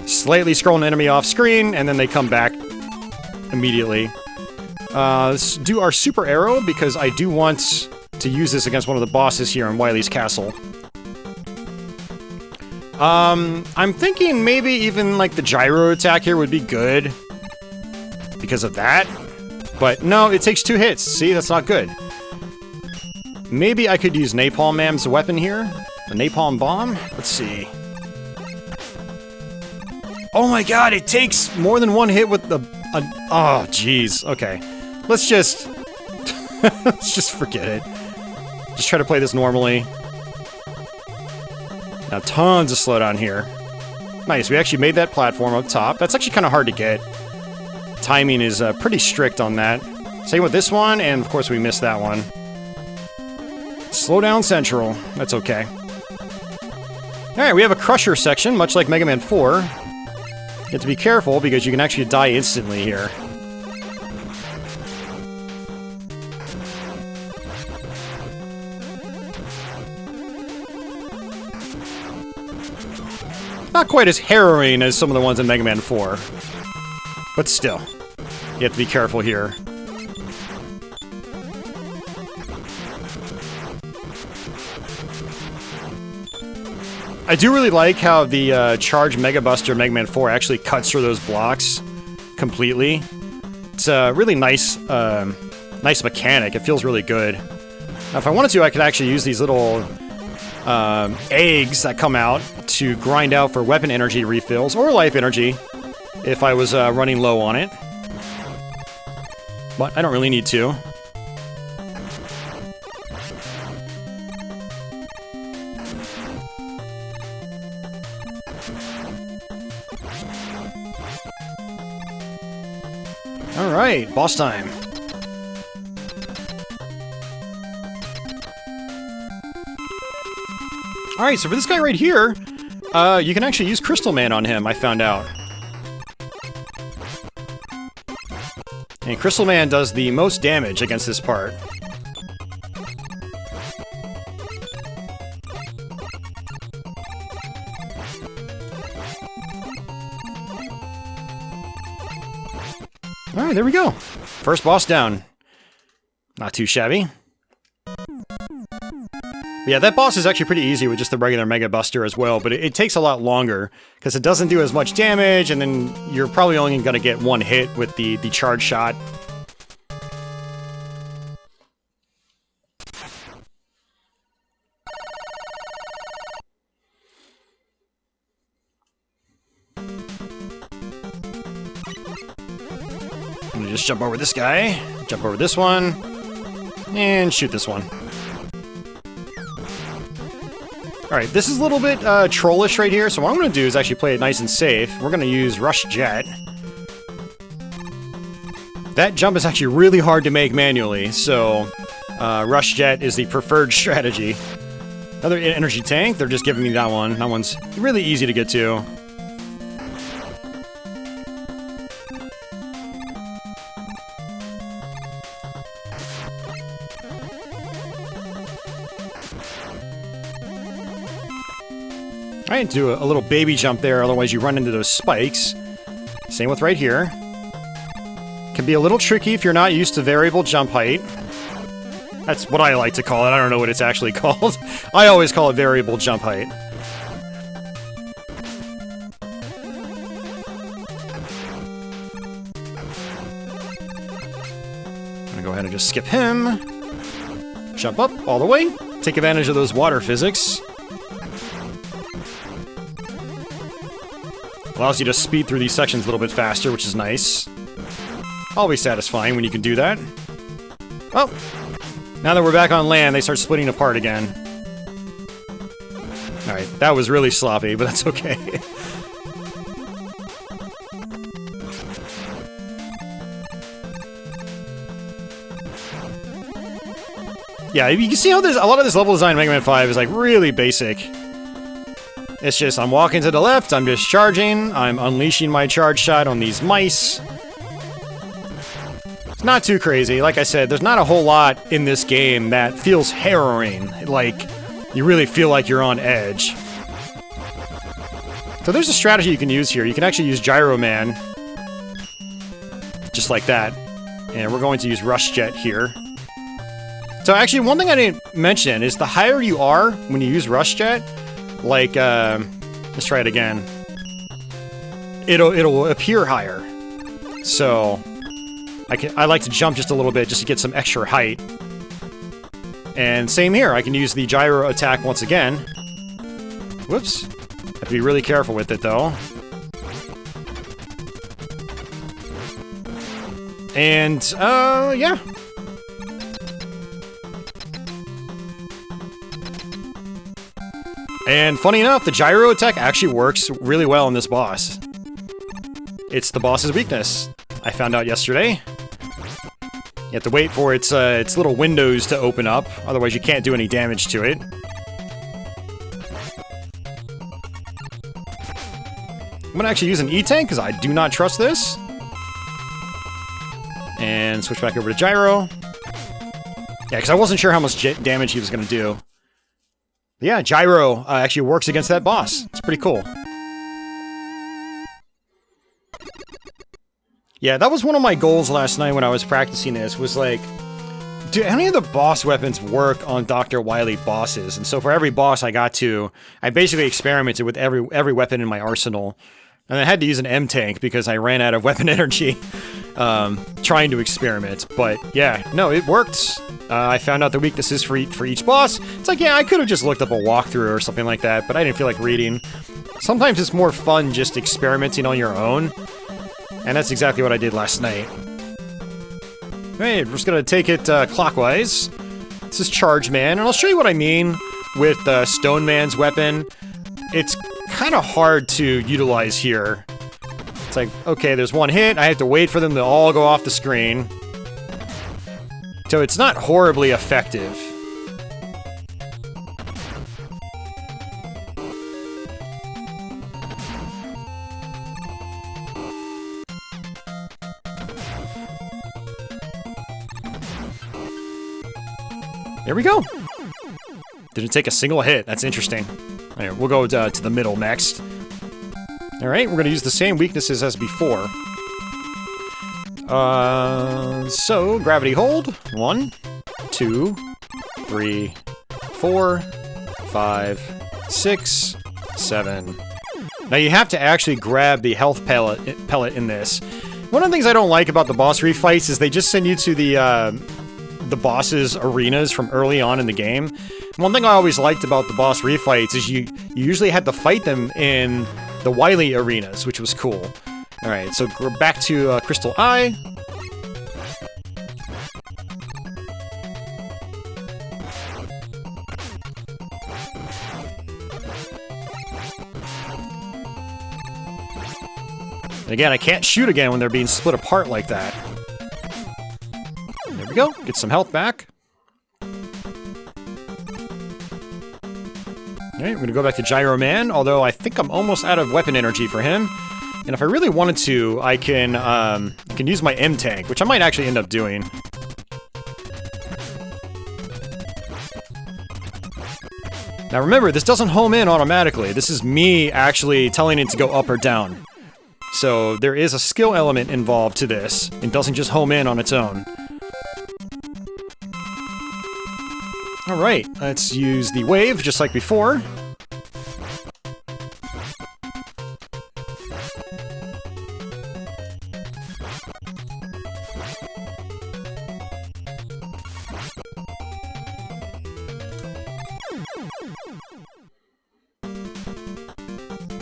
Slightly scroll an enemy off screen, and then they come back immediately. Let's do our super arrow, because I do want to use this against one of the bosses here in Wily's castle. I'm thinking maybe even, like, the gyro attack here would be good because of that. But no, it takes 2 hits. See, that's not good. Maybe I could use Napalm Man's weapon here. The Napalm Bomb? Let's see. Oh my god, it takes more than 1 hit with the... oh, jeez. Okay. Let's just... let's just forget it. Just try to play this normally. Now, tons of slowdown here. Nice, we actually made that platform up top. That's actually kind of hard to get. Timing is pretty strict on that. Same with this one, and of course we missed that one. Slow down Central. That's okay. Alright, we have a Crusher section, much like Mega Man 4. You have to be careful, because you can actually die instantly here. Not quite as harrowing as some of the ones in Mega Man 4. But still, you have to be careful here. I do really like how the Charge Mega Buster Mega Man 4 actually cuts through those blocks completely. It's a really nice, nice mechanic. It feels really good. Now, if I wanted to, I could actually use these little eggs that come out to grind out for weapon energy refills, or life energy, if I was running low on it. But I don't really need to. Alright, boss time. Alright, so for this guy right here, you can actually use Crystal Man on him, I found out. And Crystal Man does the most damage against this part. Alright, there we go. First boss down. Not too shabby. Yeah, that boss is actually pretty easy with just the regular Mega Buster as well, but it takes a lot longer, because it doesn't do as much damage, and then you're probably only going to get one hit with the charge shot. I'm gonna just jump over this guy, jump over this one, and shoot this one. Alright, this is a little bit trollish right here, so what I'm going to do is actually play it nice and safe. We're going to use Rush Jet. That jump is actually really hard to make manually, so Rush Jet is the preferred strategy. Another energy tank, they're just giving me that one. That one's really easy to get to. Alright, do a little baby jump there, otherwise you run into those spikes. Same with right here. Can be a little tricky if you're not used to variable jump height. That's what I like to call it. I don't know what it's actually called. I always call it variable jump height. I'm gonna go ahead and just skip him. Jump up all the way. Take advantage of those water physics. Allows you to speed through these sections a little bit faster, which is nice. Always satisfying when you can do that. Oh! Now that we're back on land, they start splitting apart again. Alright, that was really sloppy, but that's okay. Yeah, you can see how there's a lot of this level design in Mega Man 5 is like really basic. It's just, I'm walking to the left, I'm just charging, I'm unleashing my charge shot on these mice. It's not too crazy. Like I said, there's not a whole lot in this game that feels harrowing. Like, you really feel like you're on edge. So there's a strategy you can use here. You can actually use Gyro Man. Just like that. And we're going to use Rush Jet here. So actually, one thing I didn't mention is the higher you are when you use Rush Jet, like, let's try it again. It'll appear higher. So, I like to jump just a little bit just to get some extra height. And same here, I can use the gyro attack once again. Whoops. Have to be really careful with it, though. And, yeah. And funny enough, the gyro attack actually works really well on this boss. It's the boss's weakness. I found out yesterday. You have to wait for its little windows to open up, otherwise you can't do any damage to it. I'm gonna actually use an E-Tank, because I do not trust this. And switch back over to Gyro. Yeah, because I wasn't sure how much damage he was gonna do. But yeah, Gyro actually works against that boss. It's pretty cool. Yeah, that was one of my goals last night when I was practicing this, was like, do any of the boss weapons work on Dr. Wily bosses? And so for every boss I got to, I basically experimented with every weapon in my arsenal. And I had to use an M-Tank because I ran out of weapon energy trying to experiment. But yeah, no, it worked. I found out the weaknesses for each boss. It's like, yeah, I could have just looked up a walkthrough or something like that, but I didn't feel like reading. Sometimes it's more fun just experimenting on your own. And that's exactly what I did last night. Alright, we're just gonna take it clockwise. This is Charge Man, and I'll show you what I mean with Stone Man's weapon. It's kind of hard to utilize here. It's like, okay, there's one hit, I have to wait for them to all go off the screen. So it's not horribly effective. There we go. Didn't take a single hit. That's interesting. Alright, we'll go to the middle next. Alright, we're going to use the same weaknesses as before. So, gravity hold. 1, 2, 3, 4, 5, 6, 7. Now you have to actually grab the health pellet in this. One of the things I don't like about the boss refights is they just send you to the boss's arenas from early on in the game. One thing I always liked about the boss refights is you usually had to fight them in the Wily arenas, which was cool. Alright, so we're back to Crystal Eye. And again, I can't shoot again when they're being split apart like that. There we go. Get some health back. Alright, we're gonna go back to Gyro Man, although I think I'm almost out of weapon energy for him. And if I really wanted to, I can use my M-Tank, which I might actually end up doing. Now remember, this doesn't home in automatically. This is me actually telling it to go up or down. So there is a skill element involved to this. It doesn't just home in on its own. Alright, let's use the wave just like before.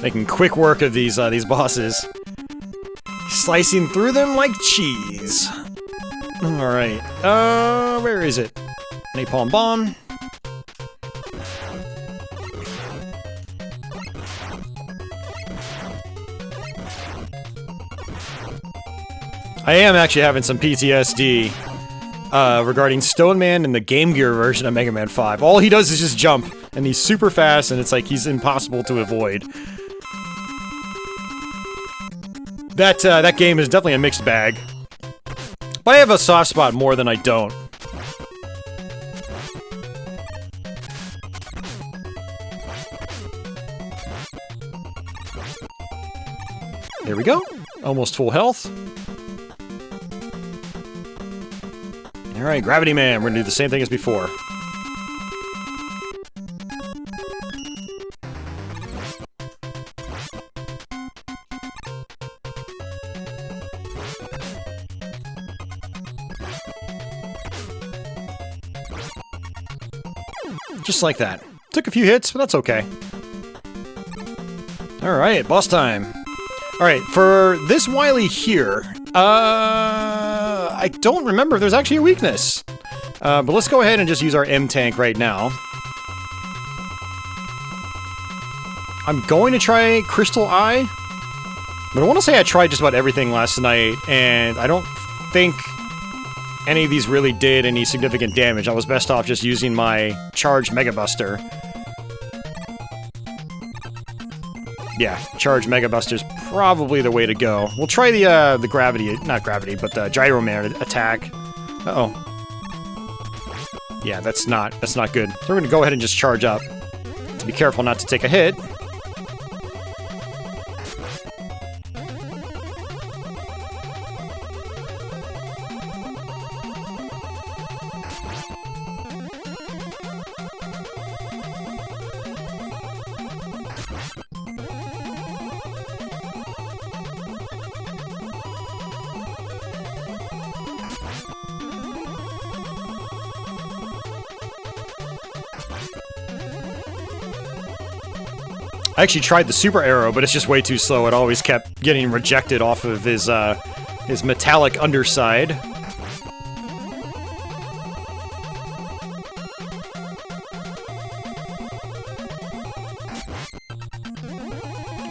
Making quick work of these bosses. Slicing through them like cheese. Alright, where is it? Napalm Bomb. I am actually having some PTSD regarding Stone Man in the Game Gear version of Mega Man 5. All he does is just jump, and he's super fast, and it's like he's impossible to avoid. That game is definitely a mixed bag. But I have a soft spot more than I don't. There we go. Almost full health. Alright, Gravity Man. We're gonna do the same thing as before. Just like that. Took a few hits, but that's okay. Alright, boss time. Alright, for this Wily here, I don't remember if there's actually a weakness. But let's go ahead and just use our M-Tank right now. I'm going to try Crystal Eye, but I want to say I tried just about everything last night, and I don't think any of these really did any significant damage. I was best off just using my charged Mega Buster. Yeah, charged Mega Buster's probably the way to go. We'll try the gravity, not gravity, but the Gyro Man attack. Uh-oh. Yeah, that's not good. So we're gonna go ahead and just charge up. Be careful not to take a hit. I actually tried the super arrow, but it's just way too slow. It always kept getting rejected off of his metallic underside.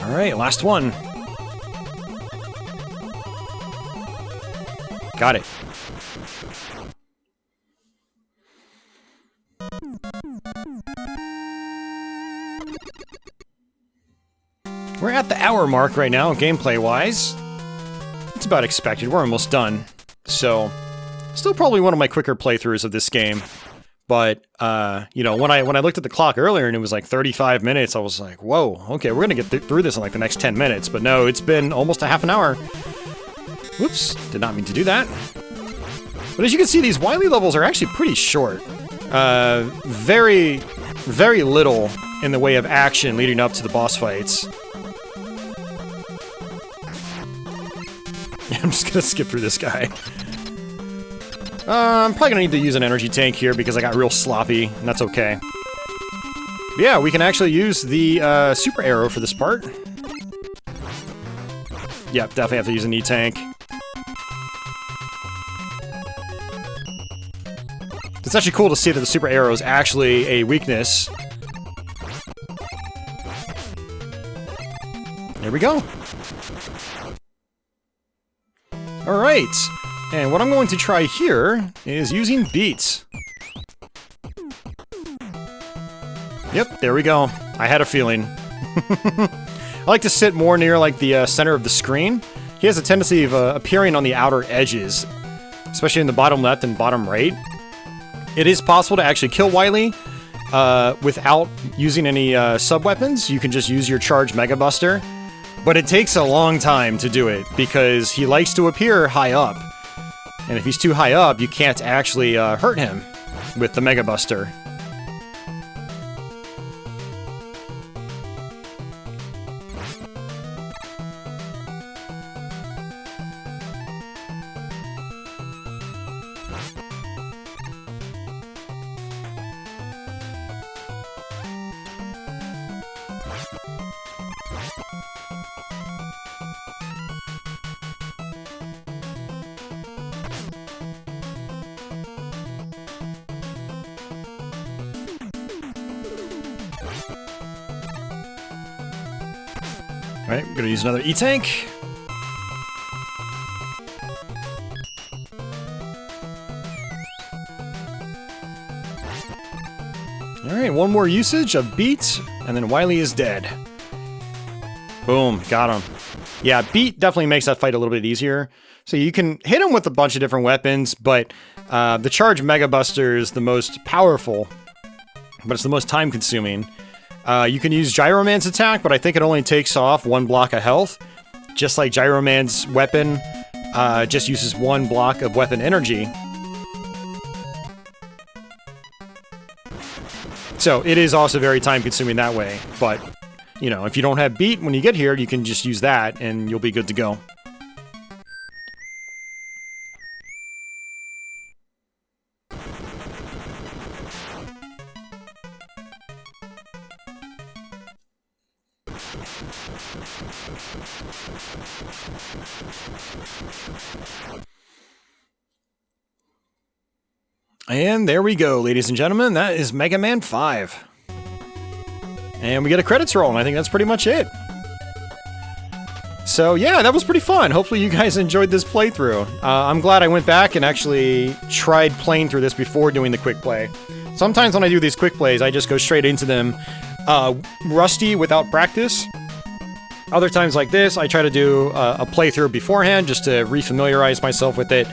Alright, last one. Got it. We're at the hour mark right now, gameplay-wise. It's about expected. We're almost done. So, still probably one of my quicker playthroughs of this game. But, you know, when I looked at the clock earlier and it was like 35 minutes, I was like, whoa, okay, we're gonna get through this in like the next 10 minutes. But no, it's been almost a half an hour. Whoops, did not mean to do that. But as you can see, these Wily levels are actually pretty short. Very, very little in the way of action leading up to the boss fights. I'm just gonna skip through this guy. I'm probably gonna need to use an energy tank here because I got real sloppy, and that's okay. But yeah, we can actually use the super arrow for this part. Yep, definitely have to use an E-tank. It's actually cool to see that the super arrow is actually a weakness. There we go. Alright, and what I'm going to try here is using beats. Yep, there we go. I had a feeling. I like to sit more near like the center of the screen. He has a tendency of appearing on the outer edges, especially in the bottom left and bottom right. It is possible to actually kill Wily without using any sub-weapons. You can just use your charged Mega Buster. But it takes a long time to do it, because he likes to appear high up. And if he's too high up, you can't actually hurt him with the Mega Buster. Alright, we're gonna use another E-tank. Alright, one more usage of Beat, and then Wily is dead. Boom, got him. Yeah, Beat definitely makes that fight a little bit easier. So you can hit him with a bunch of different weapons, but the charged Mega Buster is the most powerful, but it's the most time-consuming. You can use Gyro Man's attack, but I think it only takes off one block of health. Just like Gyro Man's weapon just uses one block of weapon energy. So it is also very time-consuming that way, but, you know, if you don't have Beat when you get here, you can just use that, and you'll be good to go. And there we go, ladies and gentlemen. That is Mega Man 5. And we get a credits roll, and I think that's pretty much it. So yeah, that was pretty fun. Hopefully you guys enjoyed this playthrough. I'm glad I went back and actually tried playing through this before doing the quick play. Sometimes when I do these quick plays, I just go straight into them rusty without practice. Other times like this, I try to do a playthrough beforehand just to refamiliarize myself with it.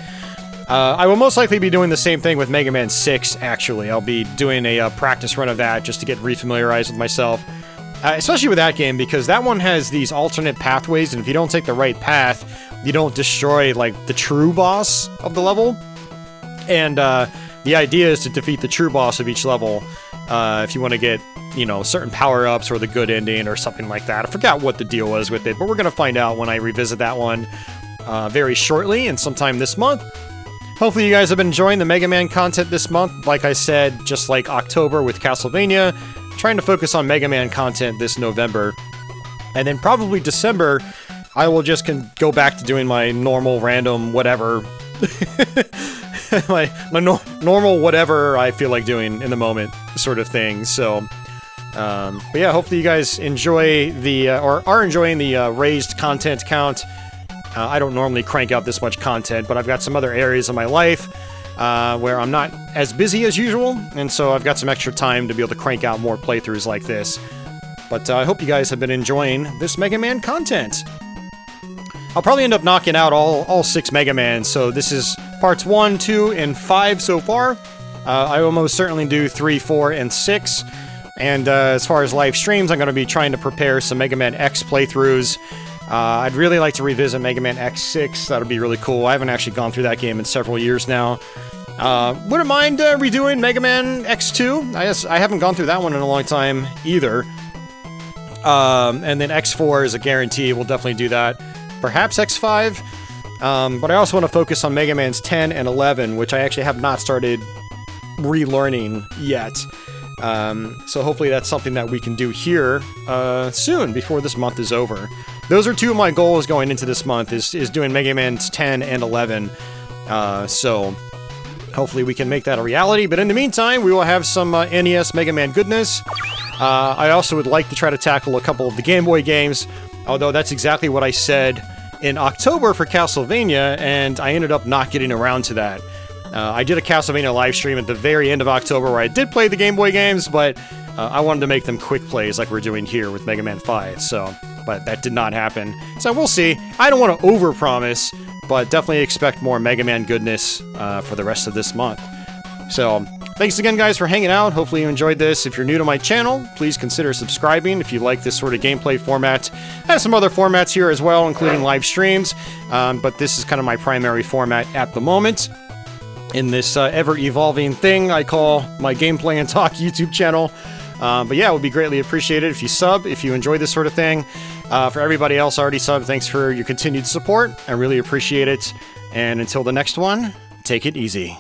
I will most likely be doing the same thing with Mega Man 6, actually. I'll be doing a practice run of that just to get refamiliarized with myself. Especially with that game, because that one has these alternate pathways, and if you don't take the right path, you don't destroy, like, the true boss of the level. And the idea is to defeat the true boss of each level if you want to get, you know, certain power-ups or the good ending or something like that. I forgot what the deal was with it, but we're going to find out when I revisit that one very shortly and sometime this month. Hopefully you guys have been enjoying the Mega Man content this month. Like I said, just like October with Castlevania, trying to focus on Mega Man content this November. And then probably December, I will just go back to doing my normal random whatever. my normal whatever I feel like doing in the moment sort of thing. So, but yeah, hopefully you guys enjoy the, or are enjoying the raised content count. I don't normally crank out this much content, but I've got some other areas of my life where I'm not as busy as usual, and so I've got some extra time to be able to crank out more playthroughs like this. But I hope you guys have been enjoying this Mega Man content. I'll probably end up knocking out all 6 Mega Mans, so this is parts 1, 2, and 5 so far. I will most certainly do 3, 4, and 6. And as far as live streams, I'm going to be trying to prepare some Mega Man X playthroughs. I'd really like to revisit Mega Man X6. That would be really cool. I haven't actually gone through that game in several years now. Wouldn't mind redoing Mega Man X2. I haven't gone through that one in a long time either. And then X4 is a guarantee. We'll definitely do that. Perhaps X5. But I also want to focus on Mega Man's 10 and 11, which I actually have not started relearning yet. So hopefully that's something that we can do here soon, before this month is over. Those are 2 of my goals going into this month, is doing Mega Man's 10 and 11. So hopefully we can make that a reality, but in the meantime, we will have some NES Mega Man goodness. I also would like to try to tackle a couple of the Game Boy games, although that's exactly what I said in October for Castlevania, and I ended up not getting around to that. I did a Castlevania live stream at the very end of October where I did play the Game Boy games, but I wanted to make them quick plays like we're doing here with Mega Man 5, so, but that did not happen. So we'll see. I don't want to overpromise, but definitely expect more Mega Man goodness for the rest of this month. So, thanks again, guys, for hanging out. Hopefully you enjoyed this. If you're new to my channel, please consider subscribing if you like this sort of gameplay format. I have some other formats here as well, including live streams, but this is kind of my primary format at the moment in this ever-evolving thing I call my Gameplay and Talk YouTube channel. But yeah, it would be greatly appreciated if you sub, if you enjoy this sort of thing. For everybody else already subbed, thanks for your continued support. I really appreciate it. And until the next one, take it easy.